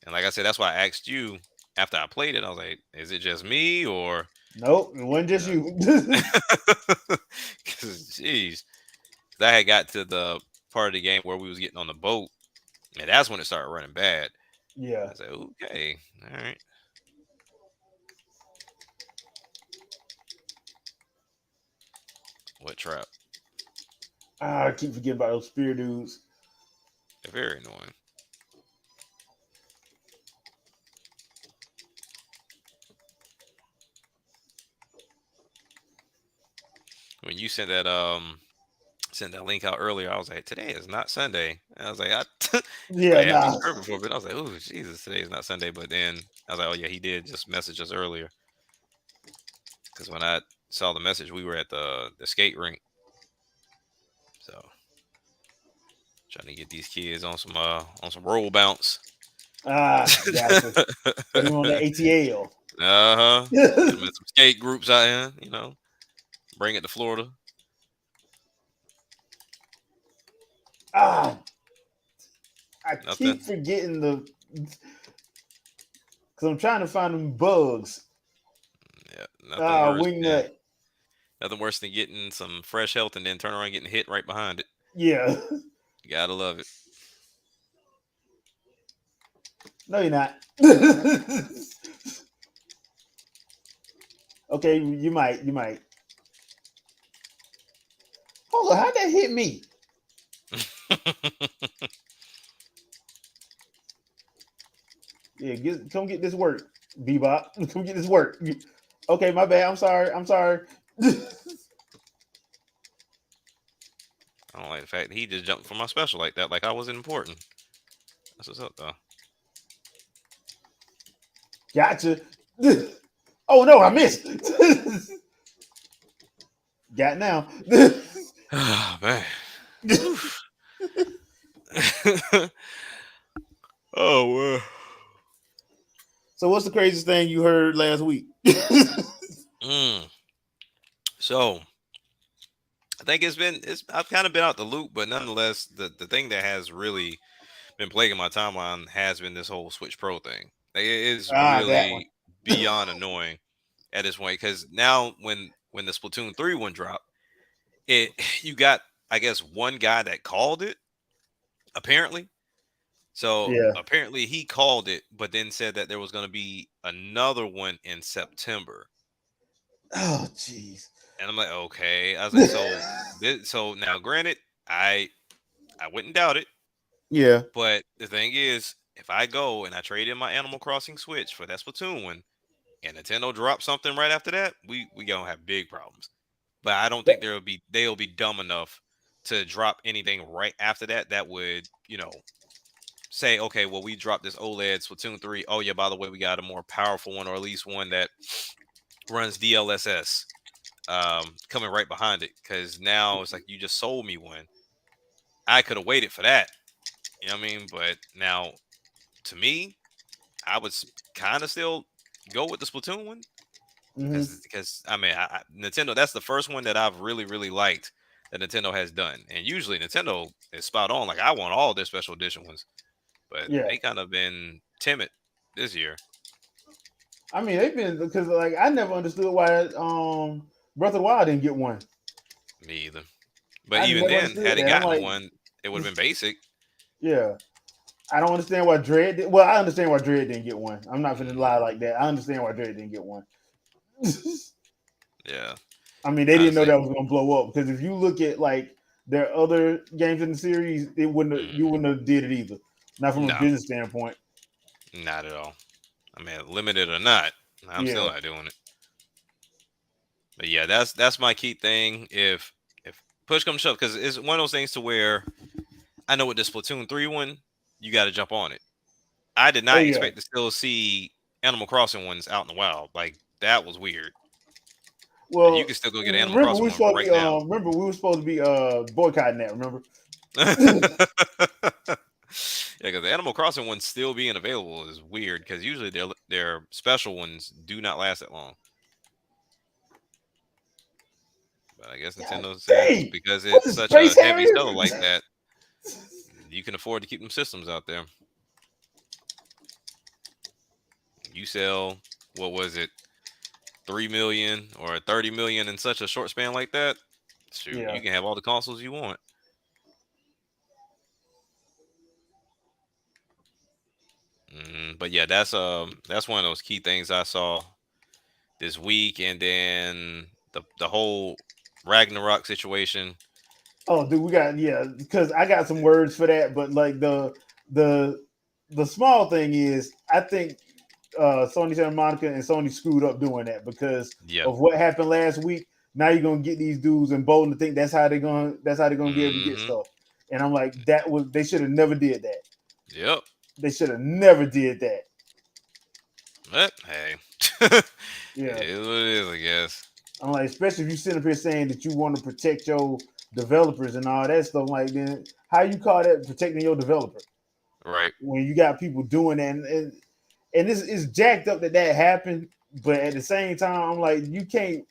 And like I said, that's why I asked you after I played it. I was like, is it just me or Nope, it wasn't you just know? you. Because jeez, 'cause I had got to the part of the game where we was getting on the boat, and that's when it started running bad. Yeah. I said, okay, all right, what trap? I keep forgetting about those spear dudes. They're very annoying. When you sent that link out earlier, I was like, today is not Sunday. And I was like, Yeah, like had me nah. tripping for a bit. I was like, oh Jesus, today is not Sunday. But then I was like, oh yeah, he did just message us earlier because when I saw the message, we were at the skate rink. So trying to get these kids on some roll bounce. Gotcha. Get him on the ATL. Uh-huh. Get them in some skate groups out here, bring it to Florida. ah, I Nothing. keep forgetting because I'm trying to find them bugs. Yeah, nothing worse than Wingnut. nothing worse than getting some fresh health and then turn around and getting hit right behind it. Yeah. You gotta love it. No, you're not. Okay, you might. You might. Hold on, how'd that hit me? Yeah, come get this work, Bebop. Come get this work. Okay, my bad. I'm sorry. I'm sorry. I don't like the fact that he just jumped for my special like that, like I wasn't important. That's what's up, though. Gotcha. Oh no, I missed. Got now. Ah, man. Oof. Oh, well. So, what's the craziest thing you heard last week? Mm. So I think it's I've kind of been out the loop, but nonetheless, the thing that has really been plaguing my timeline has been this whole Switch Pro thing. Like, it is That one. really beyond annoying at this point because now when the Splatoon 3 one dropped, it you got, I guess, one guy that called it apparently. So Yeah. apparently he called it, but then said that there was going to be another one in September. Oh, jeez. And I'm like, okay. I was like, so now, granted, I wouldn't doubt it, Yeah. but the thing is, if I go and I trade in my Animal Crossing Switch for that Splatoon one, and Nintendo drops something right after that, we gonna have big problems. But I don't think That- they'll be dumb enough to drop anything right after that that would, say, okay, well, we dropped this OLED Splatoon 3. Oh yeah, by the way, we got a more powerful one, or at least one that runs DLSS coming right behind it. Because now it's like you just sold me one. I could have waited for that. You know what I mean? But now, to me, I would kind of still go with the Splatoon one mhm. because I mean, Nintendo. That's the first one that I've really liked that Nintendo has done, and usually Nintendo is spot on. Like, I want all their special edition ones, but Yeah. they kind of been timid this year. I mean, they've been because like I never understood why Breath of the Wild didn't get one. Me either. But I even never then, understood had it that. I'm gotten like, one, it would have been basic. yeah. I don't understand why Dread. Well, I understand why Dread didn't get one. I'm not gonna lie Hmm. like that. I understand why Dread didn't get one. Yeah, I mean, they didn't know honestly. that was gonna blow up because if you look at like their other games in the series, it wouldn't you Hmm. wouldn't have did it either. Not from a No, business standpoint. not at all. I mean, limited or not, I'm still Yeah. not doing it. But yeah, that's my key thing. If push comes to shove, because it's one of those things to where I know with the Splatoon 3 one, you got to jump on it. I did Oh not yeah. expect to still see Animal Crossing ones out in the wild. Like, that was weird. And you Well, can still go get an Animal remember we Crossing were one supposed to right be now. boycotting that. Remember? Yeah, because the Animal Crossing ones still being available is weird because usually their special ones do not last that long. But I guess God Nintendo said dang! because What's it's the such a Space heavy Harrier? seller like that, you can afford to keep them systems out there. You sell, what was it, 3 million or 30 million in such a short span like that? Shoot, Yeah. you can have all the consoles you want. But yeah, that's one of those key things I saw this week, and then the whole Ragnarok situation. Oh, dude, we got because I got some words for that, but like the the small thing is, I think Sony Santa Monica and Sony screwed up doing that because Yeah. of what happened last week. Now you're gonna get these dudes emboldened to think that's how they're gonna be able to get Hmm. stuff. And I'm like, that was they should have never did that. Yep. They should have never did that. But hey, it Yeah. is what it is, I guess. I'm like, especially if you sit up here saying that you want to protect your developers and all that stuff, like then how you call that protecting your developer Right. when you got people doing that and this is jacked up that that happened, but at the same time, I'm like, you can't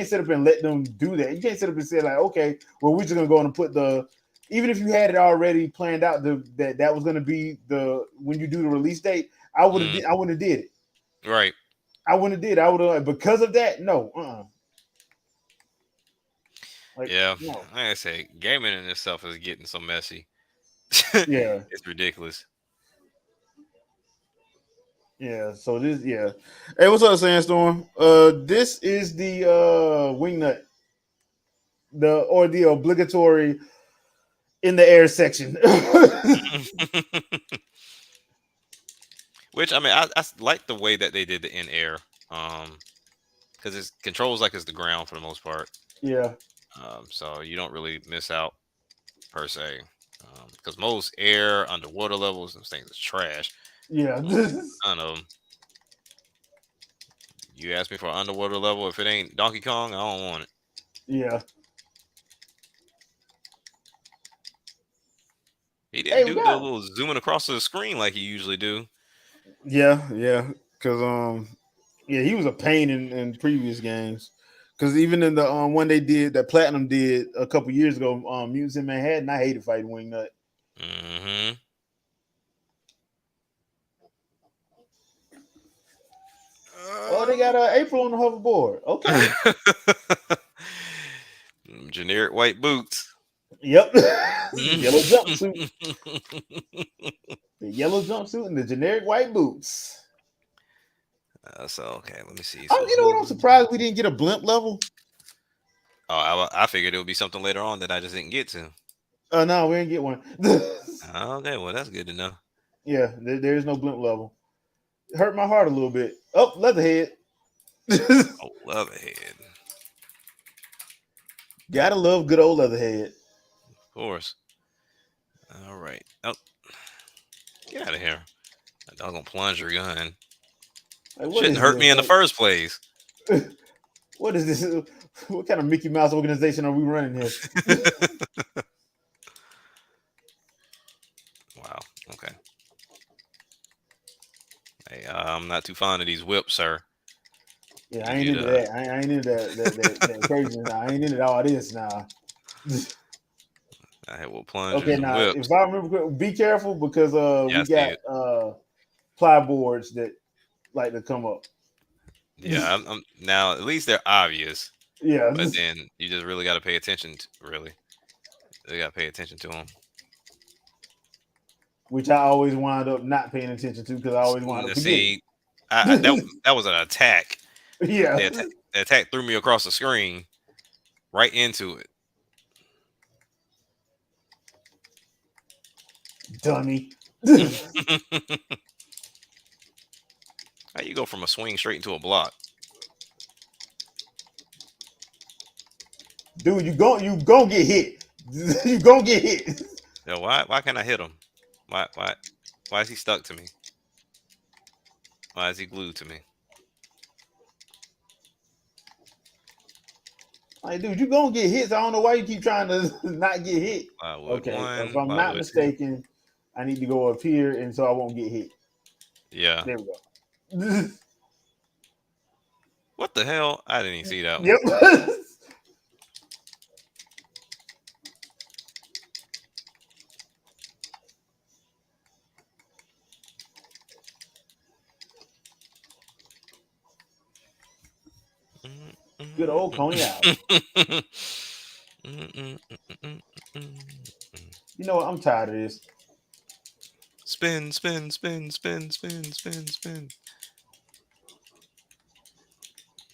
sit up and let them do that. You can't sit up and say like, okay, well, we're just gonna go and put the even if you had it already planned out that was gonna be the when you do the release date, Mm, I wouldn't have did it. right. I wouldn't have did. It. I would have because of that. No, like Yeah. no, Like I say, gaming in itself is getting so messy. yeah. It's ridiculous. Yeah. So this, yeah. Hey, what's up, Sandstorm? This is the wingnut, the obligatory in the air section. Which I mean, I like the way that they did the in air, because it controls like it's the ground for the most part. Yeah. So you don't really miss out per se. Because most air underwater levels, those things is trash. Yeah. None of them. You ask me for an underwater level, if it ain't Donkey Kong, I don't want it. Yeah. He Hey, didn't we do the got. little zooming across the screen like he usually do. Yeah. Yeah. Cause yeah, he was a pain in previous games. Cause even in the one they did that Platinum did a couple years ago, Mutants in Manhattan, I hated fighting Wingnut. Mm-hmm. Oh, they got April on the hoverboard. Okay. Generic white boots. Yep. Yellow jumpsuit. The yellow jumpsuit and the generic white boots. So okay, let me see. Oh, So you know what? I'm who? surprised we didn't get a blimp level. Oh, I figured it would be something later on that I just didn't get to. No, we didn't get one. Okay, well that's good to know. Yeah, there is no blimp level. It hurt my heart a little bit. Oh, Leatherhead. Oh, Leatherhead, Gotta love good old Leatherhead. of course. All right. Oh, get out of here. That doggone plunger gun Like, what shouldn't is hurt this? me in the first place. What is this? What kind of Mickey Mouse organization are we running here? Wow. Okay. Hey, I'm not too fond of these whips, sir. Yeah, I Need ain't you into to. that. I ain't into that craziness now. I ain't into all this now. I hate with plungers Okay, and now if whips. I remember, be careful because Yeah, I we see got it. ply boards that like to come up. Yeah, I'm now. At least they're obvious, Yeah, but then you just really got to pay attention. Really, you got to pay attention to them. which I always wind up not paying attention to because I always wind up forgetting. See, that was an attack. Yeah, The attack threw me across the screen right into it. dummy. How you go from a swing straight into a block? Dude, you gon' get hit. You gon' get hit. Yo, why can't I hit him? Why is he stuck to me? Why is he glued to me? Like, dude, you gonna get hit. So I don't know why you keep trying to not get hit. Plywood Okay, if one, I'm not plywood two. mistaken, I need to go up here, and so I won't get hit. Yeah. There we go. What the hell? I didn't even see that one. Yep. Good old Coney Island. You know what? I'm tired of this. Spin, spin, spin, spin, spin, spin, spin.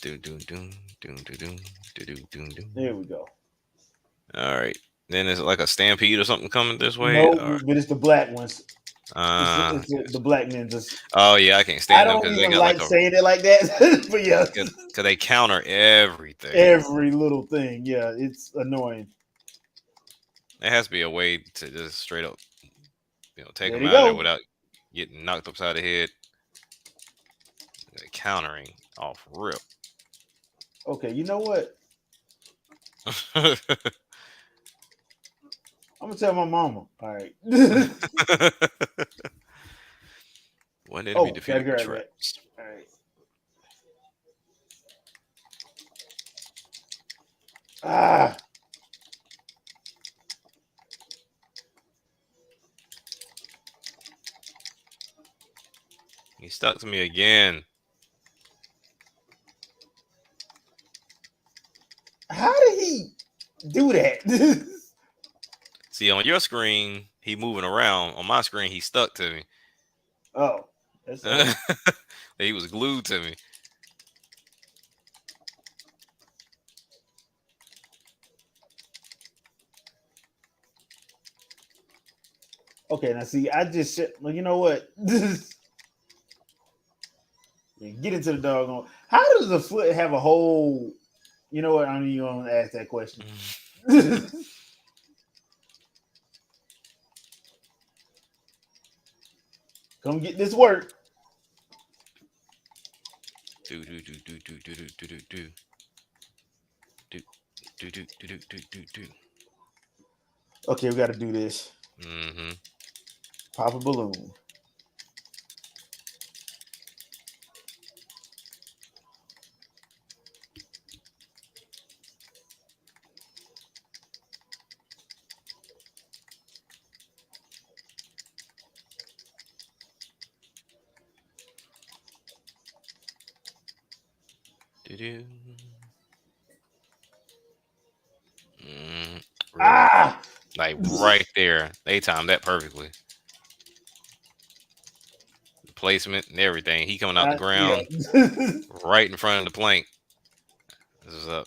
Doom, doom, doom, doom, doom, doom, doom, doom, There doom. we go. All right. Then is it like a stampede or something coming this way? No, Or but it's the black ones. It's the yes. black ninjas. Oh yeah, I can't I stand them don't because they even got like like a saying it like that, but yeah, because they counter everything. every little thing. Yeah, it's annoying. There has to be a way to just straight up, take There them you out of there go. without getting knocked upside the head. They're countering off rip. Okay, you know what? I'm gonna tell my mama. All right. One enemy Oh, gotta defeated with grab that. traps. All right. Ah, He stuck to me again. how did he do that? See, on your screen, he moving around. On my screen, he stuck to me. Oh, That's all. He was glued to me. Okay, now see, I just well, you know what? Yeah, get into the doggone. How does a foot have a whole? You know what? I don't even want to ask that question. Come get this work. Do do do do do do do do do do do do do do do do do. Okay, we got to do this. Mm-hmm. Pop a balloon. Do do. Mm, really? Ah! Like right there. They timed that perfectly. The placement and everything. He coming out the Yeah. ground right in front of the plank. This is up.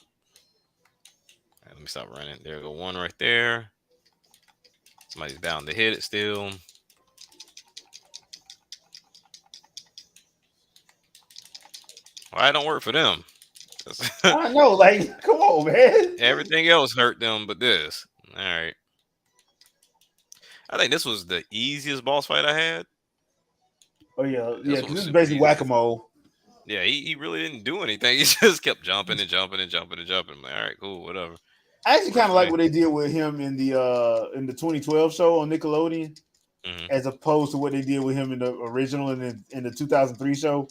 Let me stop running. There go one right there. Somebody's bound to hit it still. Why it don't work for them? I know. Like, come on, man. Everything else hurt them, but this. All right. I think this was the easiest boss fight I had. Oh yeah, yeah. This one Because was this is super basically easy. whack a mole. Yeah, he really didn't do anything. He just kept jumping and jumping and jumping and jumping. I'm like, all right, cool, whatever. I actually Works kind of for like me. what they did with him in the 2012 show on Nickelodeon, Hmm. as opposed to what they did with him in the original in the 2003 show.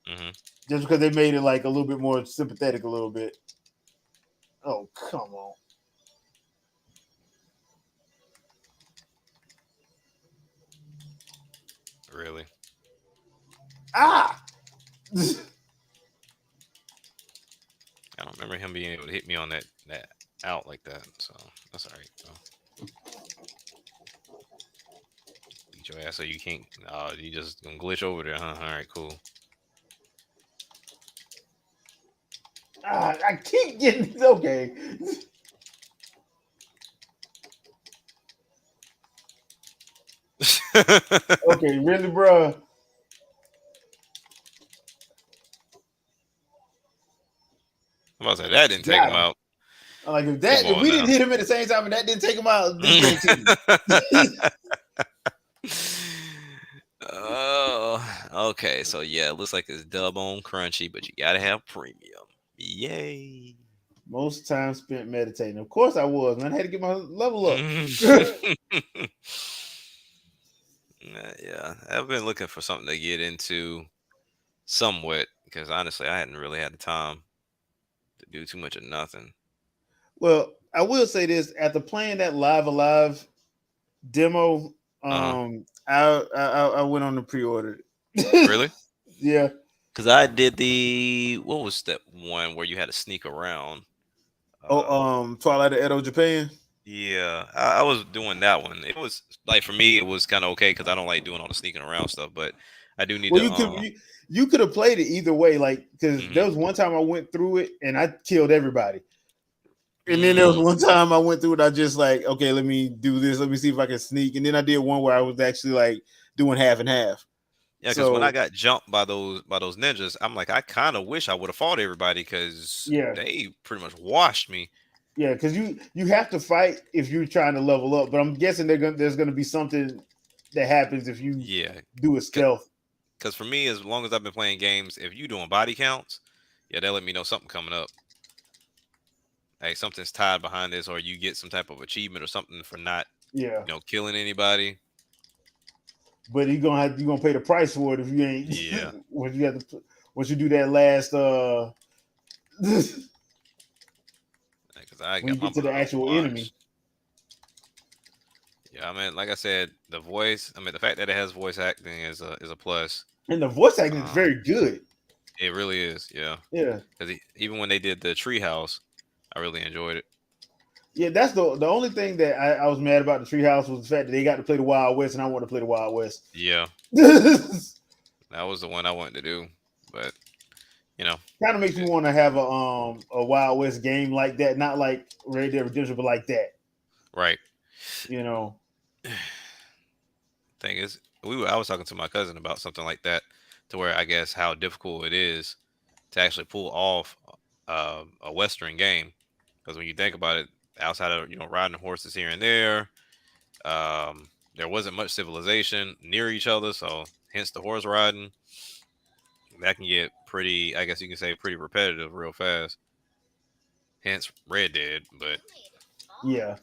Hmm. Just because they made it like a little bit more sympathetic, a little bit. Oh come on! Really. Ah! I don't remember him being able to hit me on that out like that. So that's all right. Though. Beat your ass so you can't. You just gonna glitch over there, huh? All right, cool. I keep getting okay. Okay, really, bro? I'm about to say that didn't take him Got him. out. Like Come if on we now. didn't hit him at the same time and that didn't take him out, this game too. Oh, okay. So yeah, it looks like it's dub on crunchy, but you gotta have premium. Yay. Most time spent meditating. Of course I was, man. I had to get my level up. Yeah, I've been looking for something to get into somewhat because honestly, I hadn't really had the time to do too much of nothing. Well, I will say this: after playing that Live Alive demo, Uh huh. I went on the pre-order. Really? Yeah. Because I did the what was that one where you had to sneak around? Oh, Uh, Twilight of Edo Japan. yeah, I was doing that one. It was like for me, it was kind of okay because I don't like doing all the sneaking around stuff. But I do need Well, to. you could have played it either way, like because Mhm. there was one time I went through it and I killed everybody, and then there was Mm. one time I went through it. I just like, okay, let me do this. Let me see if I can sneak, and then I did one where I was actually like doing half and half. Yeah, because when I So got jumped by those ninjas, I'm like, I kind of wish I would have fought everybody because yeah, they pretty much washed me. yeah, because you have to fight if you're trying to level up. But I'm guessing there's gonna be something that happens if you Yeah, do a stealth. because for me, as long as I've been playing games, if you doing body counts, yeah, they let me know something coming up. Hey, something's tied behind this, or you get some type of achievement or something for not, Yeah, killing anybody. but you gonna pay the price for it if you ain't Yeah, when you have to once you do that last when because I you got my get to the butt actual enemy. washed. Yeah, I mean, like I said, the voice. I mean, the fact that it has voice acting is a plus. And the voice acting is Uh, very good. it really is. Yeah, Yeah. because even when they did the treehouse, I really enjoyed it. Yeah, that's the only thing that I was mad about the treehouse was the fact that they got to play the Wild West and I want to play the Wild West. Yeah, That was the one I wanted to do, but you know, Kind of makes me it, want to have a Wild West game like that, not like Red Dead Redemption, but like that. right. You know? Thing is, I was talking to my cousin about something like that, to where I guess how difficult it is to actually pull off a Western game. Because when you think about it, outside of riding horses here and there wasn't much civilization near each other, so hence the horse riding. That can get pretty, I guess you can say, pretty repetitive real fast. Hence Red Dead, but Yeah.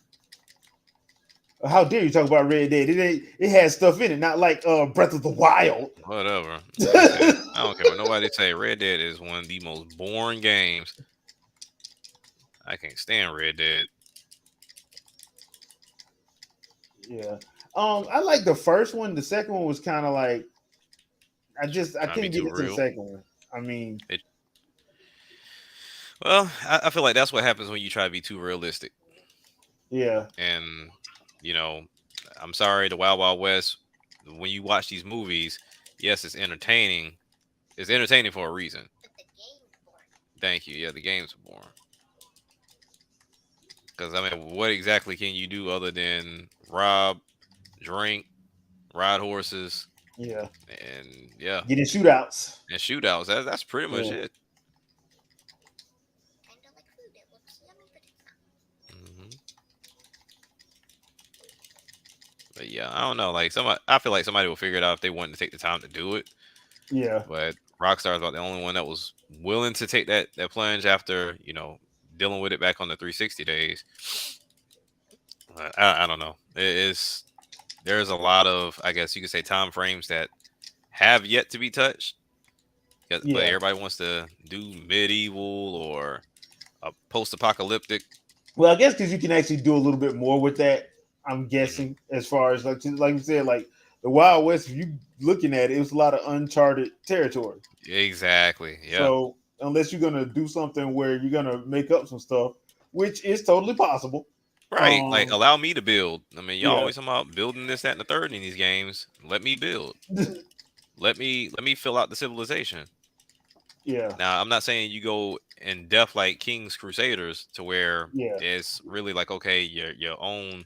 How dare you talk about Red Dead? It has stuff in it, not like Breath of the Wild. whatever. Like I said, I don't care what nobody say. Red Dead is one of the most boring games. I can't stand Red Dead. Yeah. I like the first one. The second one was kind of like I Trying to be couldn't get too into the real. second one. I mean, It Well, I feel like that's what happens when you try to be too realistic. yeah, And you know, I'm sorry, the Wild Wild West. When you watch these movies, yes, it's entertaining. It's entertaining for a reason. Thank you. Yeah, the games are boring. Because I mean, what exactly can you do other than rob, drink, ride horses, yeah. and yeah, Get in shootouts. and shootouts? That's pretty much Yeah, it. hmm But yeah, I don't know. Like somebody, I feel like somebody will figure it out if they wanted to take the time to do it. yeah, But Rockstar is about the only one that was willing to take that plunge after dealing with it back on the 360 days. But I don't know. There's a lot of, I guess you could say, time frames that have yet to be touched. But yeah. everybody wants to do medieval or a post-apocalyptic. Well, I guess because you can actually do a little bit more with that. I'm hmm guessing as far as like you said, like the Wild West. If you looking at it, it was a lot of uncharted territory. Exactly. Yeah. So unless you're gonna do something where you're gonna make up some stuff, which is totally possible. Right. Like Um, allow me to build. I mean, y'all yeah, always talking about building this, that, and the third in these games. Let me build. Let me fill out the civilization. yeah, Now, I'm not saying you go in depth like King's Crusaders to where yeah. it's really like, okay, your own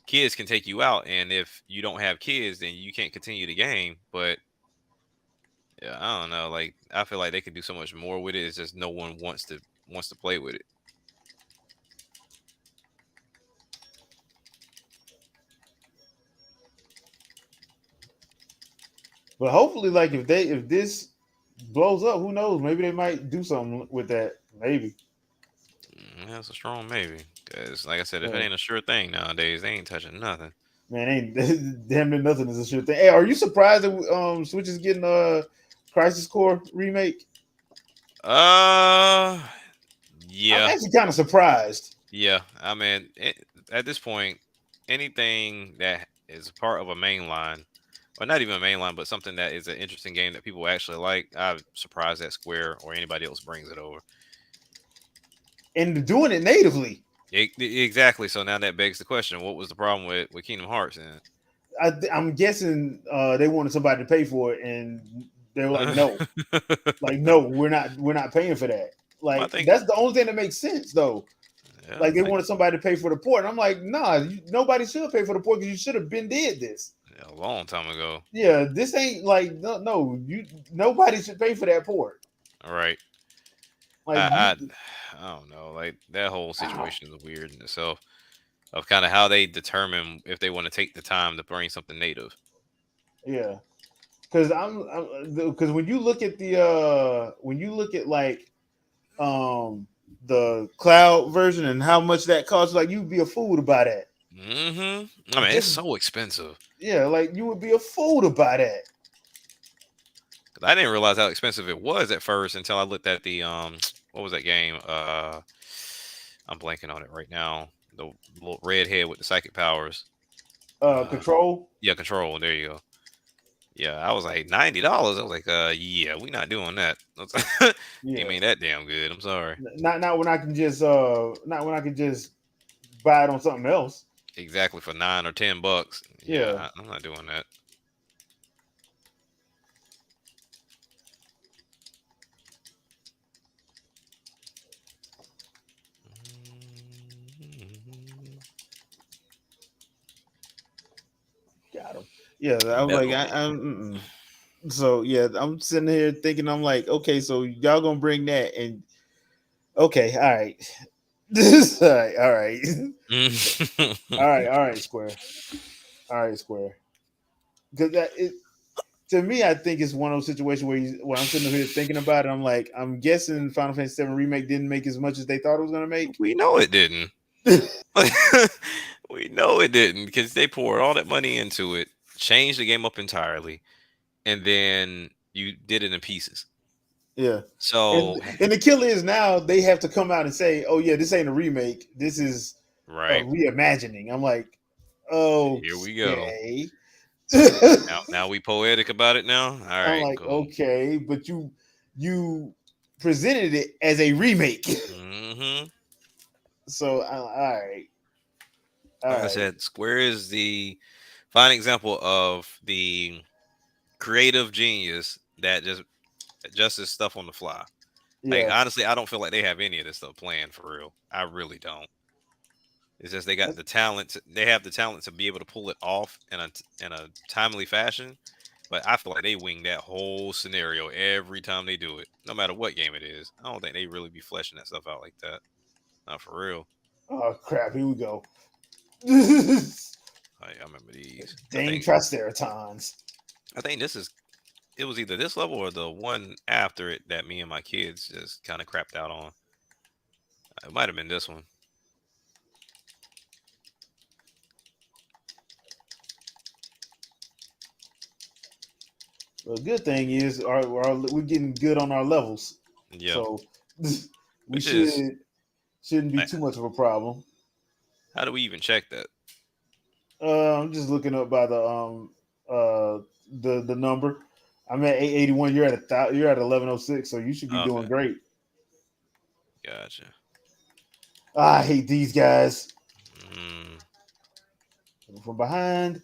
kids can take you out, and if you don't have kids, then you can't continue the game. But yeah, I don't know. Like I feel like they could do so much more with it. It's just no one wants to play with it. But hopefully, like if this blows up, who knows? Maybe they might do something with that. Maybe. That's a strong maybe. Because like I said, if it Yeah. ain't a sure thing nowadays, they ain't touching nothing. Man, ain't damn near nothing is a sure thing. Hey, are you surprised that Switch is getting a Crisis Core remake? Uh, I'm yeah, actually kind of surprised. yeah. I mean, at this point, anything that is a part of a main line, or not even a main line, but something that is an interesting game that people actually like, I'm surprised that Square or anybody else brings it over. And doing it natively. Exactly. So now that begs the question: what was the problem with Kingdom Hearts? And I'm guessing they wanted somebody to pay for it, and they were like, no, we're not paying for that. I Like think, that's the only thing that makes sense, though. yeah, Like I they think wanted somebody to pay for the port, and I'm like, nah, nobody should pay for the port because you should have been did this. yeah, a long time ago. Yeah, this ain't like no, you nobody should pay for that port. All right. Like I, you, I don't know. Like that whole situation is weird in itself. Of kind of how they determine if they want to take the time to bring something native. yeah, because because when you look at the when you look at like the cloud version and how much that costs, like you'd be a fool to buy that. I mean, it's Just so expensive. yeah, like you would be a fool to buy that. 'Cause I didn't realize how expensive it was at first until I looked at the what was that game? I'm blanking on it right now. The little red head with the psychic powers. Uh, Control. yeah, control. There you go. Yeah, I was like $90. I was like, yeah, we not doing that. Game Yeah, ain't that damn good. I'm sorry. not when I can just not when I can just buy it on something else. Exactly for $9 or $10. Yeah, Yeah, I'm not doing that. got him. Yeah, I was like, Metal. so yeah, I'm sitting here thinking, I'm like, okay, so y'all gonna bring that, and okay, all right, all right, all right, all right, Square, all right, Square, because that it to me, I think it's one of those situations where when I'm sitting here thinking about it, I'm like, I'm guessing Final Fantasy VII remake didn't make as much as they thought it was gonna make. We know it didn't. We know it didn't because they poured all that money into it, changed the game up entirely, and then you did it in pieces. Yeah, So, and the killer is now they have to come out and say, "Oh yeah, this ain't a remake. This is a right, reimagining." I'm like, here we go. okay. Now we poetic about it now. All I'm right, like, cool. okay, but you presented it as a remake, Hmm. so all right, all Like I right, said, Square is the fine example of the creative genius that just adjusts his stuff on the fly. Like yeah. honestly, I don't feel like they have any of this stuff planned for real. I really don't. It's just they got the talent. They have the talent to be able to pull it off in a timely fashion. But I feel like they wing that whole scenario every time they do it, no matter what game it is. I don't think they really be fleshing that stuff out like that. Not for real. Oh crap, here we go. I remember these. Dang Triceratons. I think this is it was either this level or the one after it that me and my kids just kind of crapped out on. It might have been this one. The good thing is, we're getting good on our levels, Yeah, so we which is shouldn't be like, too much of a problem. how do we even check that? I'm just looking up by uh the number. I'm at 881. You're at you're at 1106, so you should be Okay, doing great. gotcha. I hate these guys Mm, from behind.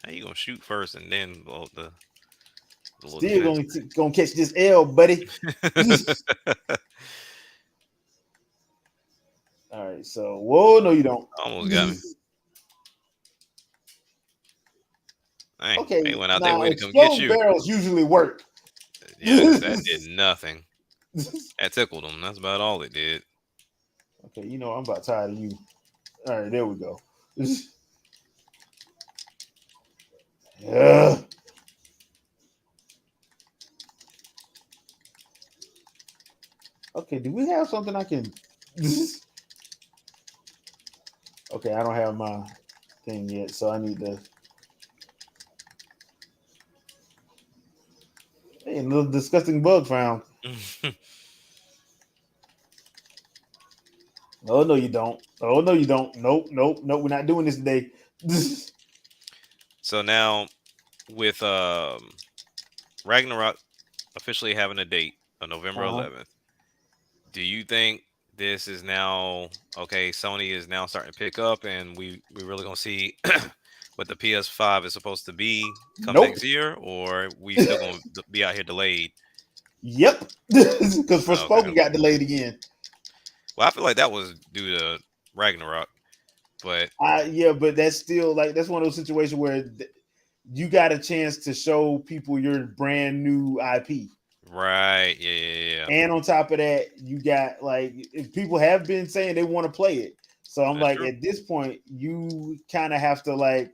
how you gonna shoot first and then blow the little Still defense? gonna catch this L, buddy. All right, so whoa, no, you don't. Almost got me. Dang, they Okay, went out their now way to come get explode you. barrels usually work. Yeah, because Okay, that did nothing. That tickled them. That's about all it did. you know I'm about tired of you. All right, there we go. Yeah. Okay, do we have something I can? Okay, I don't have my thing yet, so I need to. Hey, a little disgusting bug found. Oh no, you don't. Oh no, you don't. Nope, nope, nope. We're not doing this today. So now with Ragnarok officially having a date of November Uh huh. 11th, do you think this is now okay? Sony is now starting to pick up, and we really gonna see what the PS5 is supposed to be come Nope. next year, or we still gonna be out here delayed? Yep. Because Okay. Forspoken got delayed again. Well, I feel like that was due to Ragnarok, but Yeah, but that's still like that's one of those situations where you got a chance to show people your brand new IP. right, yeah, yeah, yeah. And on top of that, you got like if people have been saying they want to play it. So I'm That's like, true. at this point, you kind of have to like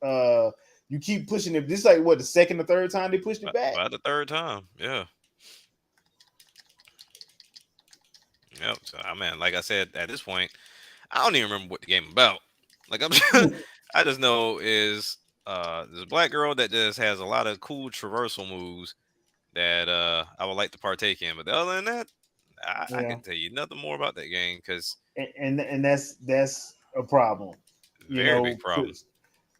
uh you keep pushing it. This is like what the second or third time they pushed it back. About the third time, yeah. Yep. So I mean, like I said, at this point, I don't even remember what the game about. Like I'm, I just know is this black girl that just has a lot of cool traversal moves that I would like to partake in. But other than that, I Yeah, couldn't tell you nothing more about that game because and that's a problem, you very big know, problem.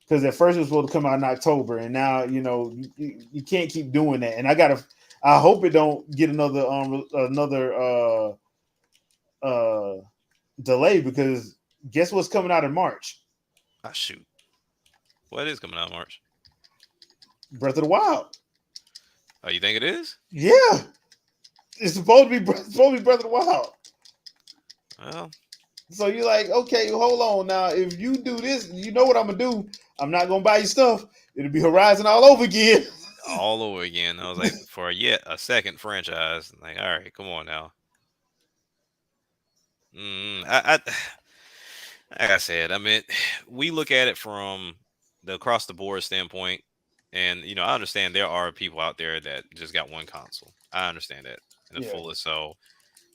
because at first it was supposed to come out in October, and now you can't keep doing that. And I hope it don't get another delay because guess what's coming out in March? Ah, shoot, what is coming out in March? Breath of the Wild. Oh, you think it is? Yeah, it's supposed to be Breath of the Wild. Well, So you're like, okay, hold on now. If you do this, you know what I'm gonna do. I'm not gonna buy you stuff. It'll be Horizon all over again. all over again. I was like, for yet a second franchise. Like, all right, come on now. Like I said, I mean, we look at it from the across the board standpoint, and I understand there are people out there that just got one console. I understand that in the Yeah, fullest. So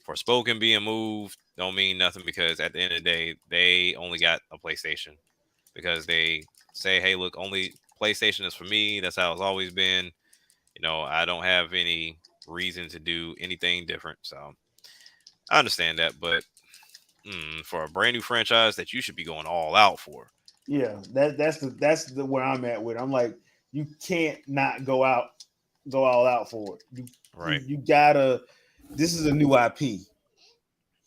for Spoken being moved, don't mean nothing because at the end of the day, they only got a PlayStation because they say, hey, look, only PlayStation is for me. That's how it's always been. I don't have any reason to do anything different. So I understand that, but for a brand new franchise that you should be going all out for, yeah. That's the where I'm at with. It. I'm like, you can't not go all out for it. right? You gotta. This is a new IP.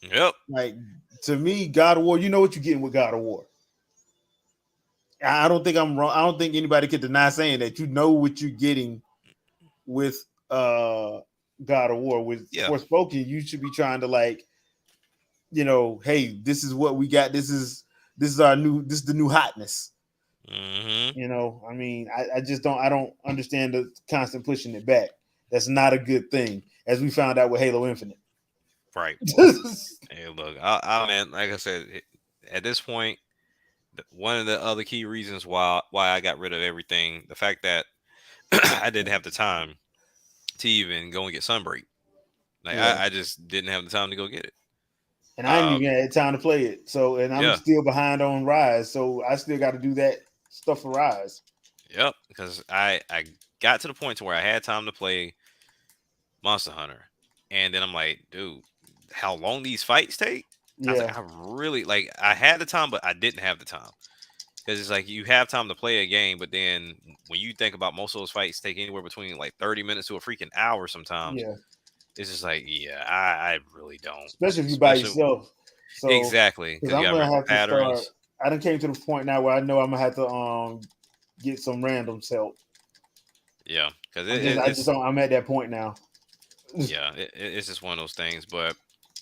Yep. Like to me, God of War. You know what you're getting with God of War. I don't think I'm wrong. I don't think anybody can deny saying that. You know what you're getting with God of War. With Yeah. Forspoken, you should be trying to like, hey, this is what we got. This is our new. This is the new hotness. Hmm. I mean, I just don't understand the constant pushing it back. That's not a good thing, as we found out with Halo Infinite. Right. Hey, look, man, like I said, at this point, one of the other key reasons why I got rid of everything, the fact that I didn't have the time to even go and get Sunbreak. Like Yeah, I just didn't have the time to go get it. and I didn't Uh, even had time to play it. So, and I'm yeah, still behind on Rise, so I still got to do that stuff for Rise. yep. Because I got to the point to where I had time to play Monster Hunter, and then I'm like, dude, how long these fights take? I was Yeah, like, I really like. I had the time, but I didn't have the time because it's like you have time to play a game, but then when you think about most of those fights take anywhere between like 30 minutes to a freaking hour sometimes. yeah. It's just like, yeah, I really don't. Especially if you by Especially yourself. So, exactly because because you I'm got to gonna remember have to start. patterns. I done came to the point now where I know I'm gonna have to get some randoms help. Yeah, because I just it's don't. I'm at that point now. yeah, it's just one of those things. But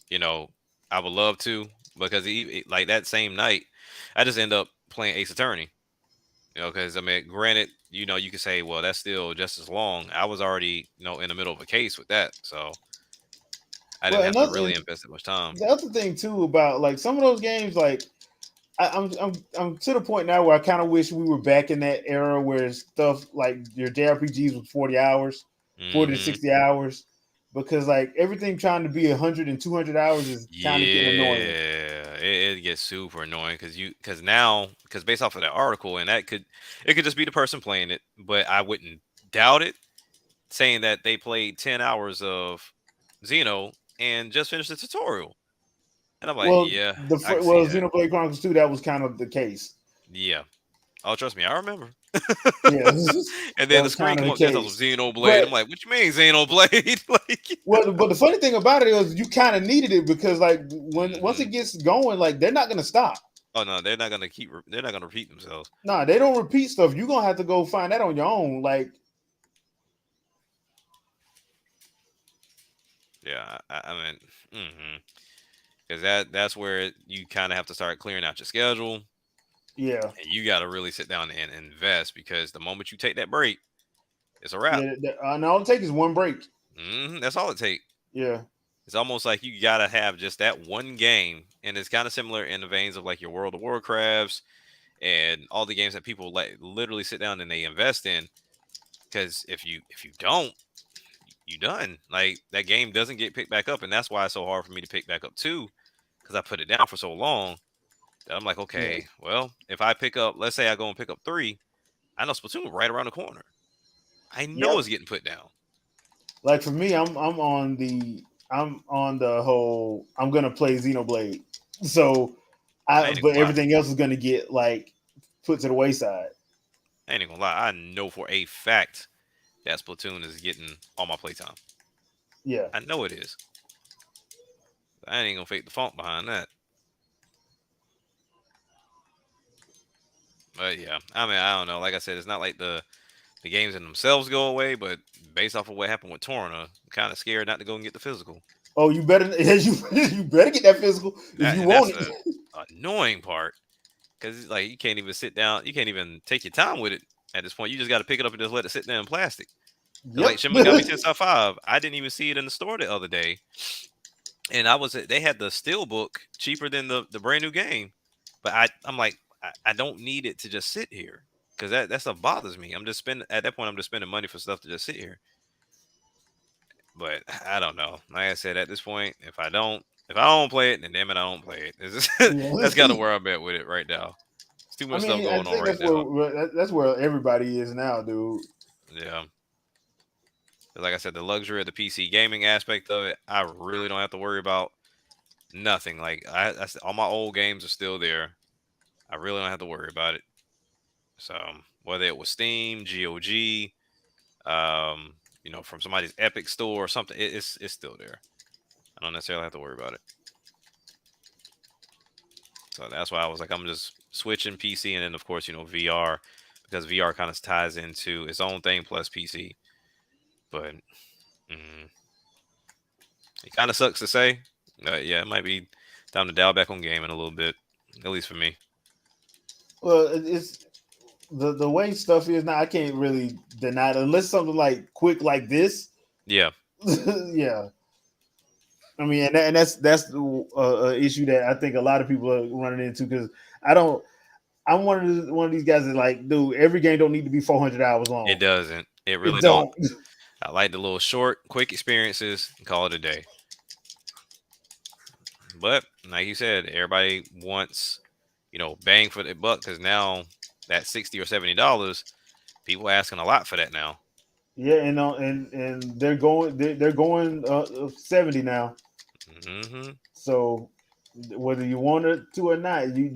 you know, I would love to because like that same night, I just end up playing Ace Attorney. Because I mean, granted, you could say, well, that's still just as long. I was already, in the middle of a case with that, so I Well, didn't have to another really and invest that much time. the other thing too about like some of those games, like I'm to the point now where I kind of wish we were back in that era where stuff like your JRPGs was 40 hours, 40 to Hmm. 60 hours, because like everything trying to be 100 and 200 hours is kind of getting annoying. Yeah, it gets super annoying because based off of that article, and it could just be the person playing it, but I wouldn't doubt it, saying that they played 10 hours of Xeno and just finished the tutorial, and I'm like, Well, yeah, I can see well, that. Xenoblade Chronicles 2, that was kind of the case. Yeah. Oh, trust me, I remember. Yeah, And that then the was kind screen of come the up, just was case. Xenoblade. I'm But like, what you mean Xenoblade? Like, but the funny thing about it is you kind of needed it because like once hmm. it gets going, like they're not gonna stop. Oh no, they're not gonna they're not gonna repeat themselves. Nah, they don't repeat stuff. You're gonna have to go find that on your own. Like, Yeah, I mean, because that's where you kind of have to start clearing out your schedule, yeah, and you got to really sit down and invest because the moment you take that break, it's a wrap. yeah. And all it takes is one break. That's all it takes. Yeah, It's almost like you gotta have just that one game, and it's kind of similar in the veins of like your World of Warcrafts and all the games that people like literally sit down and they invest in. Because if you don't, you done. Like that game doesn't get picked back up, and that's why it's so hard for me to pick back up too. Because I put it down for so long that I'm like, yeah, okay, well, if I pick up, let's say I go and pick up three, I know Splatoon right around the corner. I know yep. it's getting put down. Like for me, I'm on the whole. I'm gonna play Xenoblade. So I ain't but gonna lie. everything else is gonna get like put to the wayside. I ain't gonna lie. I know for a fact that Splatoon is getting all my playtime. Yeah, I know it is. I ain't gonna fake the funk behind that. But yeah, I mean, I don't know. Like I said, it's not like the games in themselves go away, but based off of what happened with Torna, I'm kind of scared not to go and get the physical. Oh, you better you better get that physical if you And want that's it. the annoying part because like you can't even sit down, you can't even take your time with it at this point. You just got to pick it up and just let it sit there in plastic. Cause like Yep. Shin Megami Tensei 5, I didn't even see it in the store the other day, and they had the steel book cheaper than the brand new game, but I'm like I don't need it to just sit here because that stuff bothers me. I'm just spending at that point. I'm just spending money for stuff to just sit here. But I don't know. Like I said, at this point, if I don't play it, then damn it, I don't play it. That's kind of Yeah. where I'm at with it right now. It's too I much stuff mean, I going on think right that's now. that's where everybody is now, dude. Yeah. Like I said, the luxury of the PC gaming aspect of it, I really don't have to worry about nothing. Like all my old games are still there. I really don't have to worry about it. So whether it was Steam, GOG, from somebody's Epic store or something, it's still there. I don't necessarily have to worry about it. So that's why I was like, I'm just switching PC and then of course, VR because VR kind of ties into its own thing plus PC. But mm, it kind of sucks to say. Yeah, it might be time to dial back on gaming a little bit, at least for me. Well, it's the way stuff is now. I can't really deny it unless something like quick like this. Yeah, Yeah, I mean, and that's the issue that I think a lot of people are running into because I don't. I'm one of these guys that like, dude, every game don't need to be 400 hours it long. doesn't. It It really don't. don't. I like the little short, quick experiences and call it a day. But like you said, everybody wants, bang for the buck because now that $60 or $70, people asking a lot for that now. Yeah, and they're going 70 now. Hmm. So whether you want it to or not, you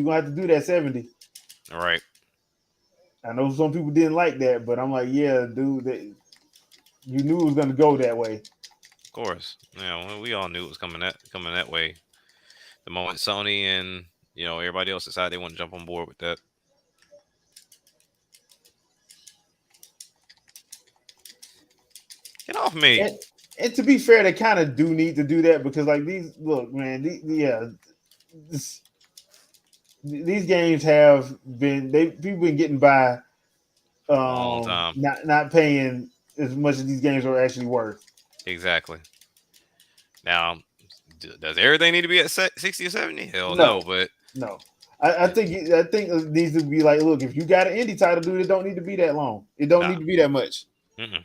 gonna have to do that 70. All right. I know some people didn't like that, but I'm like, yeah, dude, you knew it was gonna go that way. Of course. Yeah, well, we all knew it was coming that way. The moment Sony and everybody else decided they want to jump on board with that. Get off me. And to be fair, they kind of do need to do that because like these look, man, yeah, this, these games have been people been getting by A long time. not paying as much as these games are actually worth. Exactly. Now, does everything need to be at 60 or 70? Hell No, no, but no. I think it needs to be like, look, if you got an indie title, dude, it don't need to be that long. It don't nah. need to be that much. Mm-mm.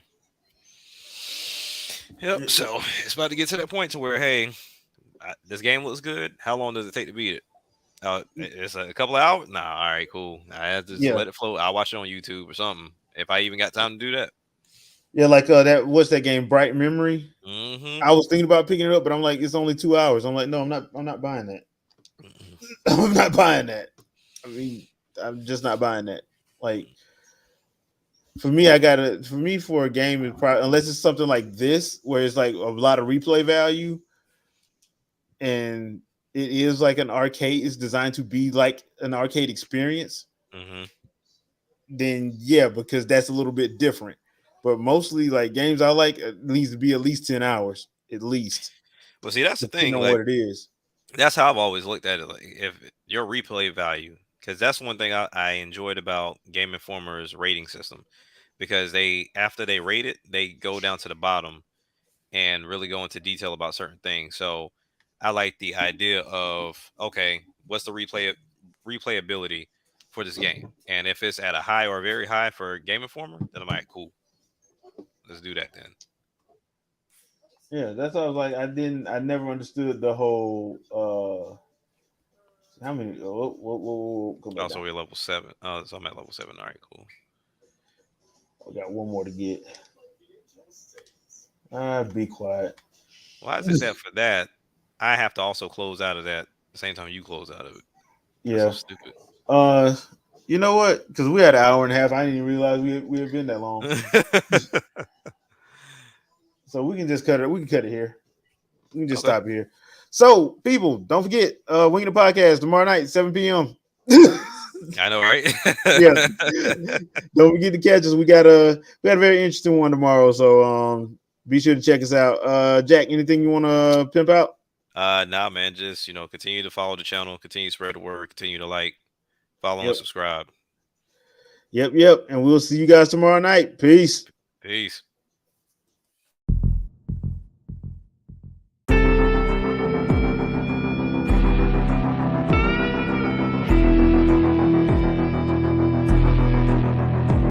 Yep. So it's about to get to that point to where, hey, this game looks good. How long does it take to beat it? It's a couple of hours. Nah. All right. Cool. I have to just Yeah, let it float. I'll watch it on YouTube or something if I even got time to do that. yeah, like that. What's that game? Bright Memory. Mm-hmm. I was thinking about picking it up, but I'm like, it's only 2 hours. I'm like, no, I'm not. I'm not buying that. I'm not buying that. I mean, I'm just not buying that. Like for me, for me for a game is probably unless it's something like this where it's like a lot of replay value and it is like an arcade. It's designed to be like an arcade experience. Mm-hmm. Then yeah, because that's a little bit different. But mostly like games I like it needs to be at least 10 hours at least, Well, see, that's the depending thing. on Like, what it is. that's how I've always looked at it. Like, if your replay value, because that's one thing I enjoyed about Game Informer's rating system, because after they rate it, they go down to the bottom and really go into detail about certain things. So I like the idea of, okay, what's the replayability for this game, and if it's at a high or very high for Game Informer, then I'm like, cool, let's do that then. Yeah, that's why I was like, I never understood the whole. How many? Go back Also, down. we're level 7. Oh, so I'm at level 7. All right, cool. I got one more to get. Be quiet. Why is it that for that I have to also close out of that the same time you close out of it? That's so Yeah. stupid. Uh, you know what? Because we had an hour and a half. I didn't even realize we had been that long. So we can just cut it. We can cut it here. We can just Okay. stop here. So, people, don't forget, Winging the Podcast tomorrow night, 7 p.m. I know, right? Yes. Don't forget to catch us. We got a very interesting one tomorrow. So be sure to check us out. Jack, anything you want to pimp out? Nah, man, just continue to follow the channel, continue to spread the word, continue to like, follow, and Yep. subscribe. Yep. And we'll see you guys tomorrow night. Peace. Peace.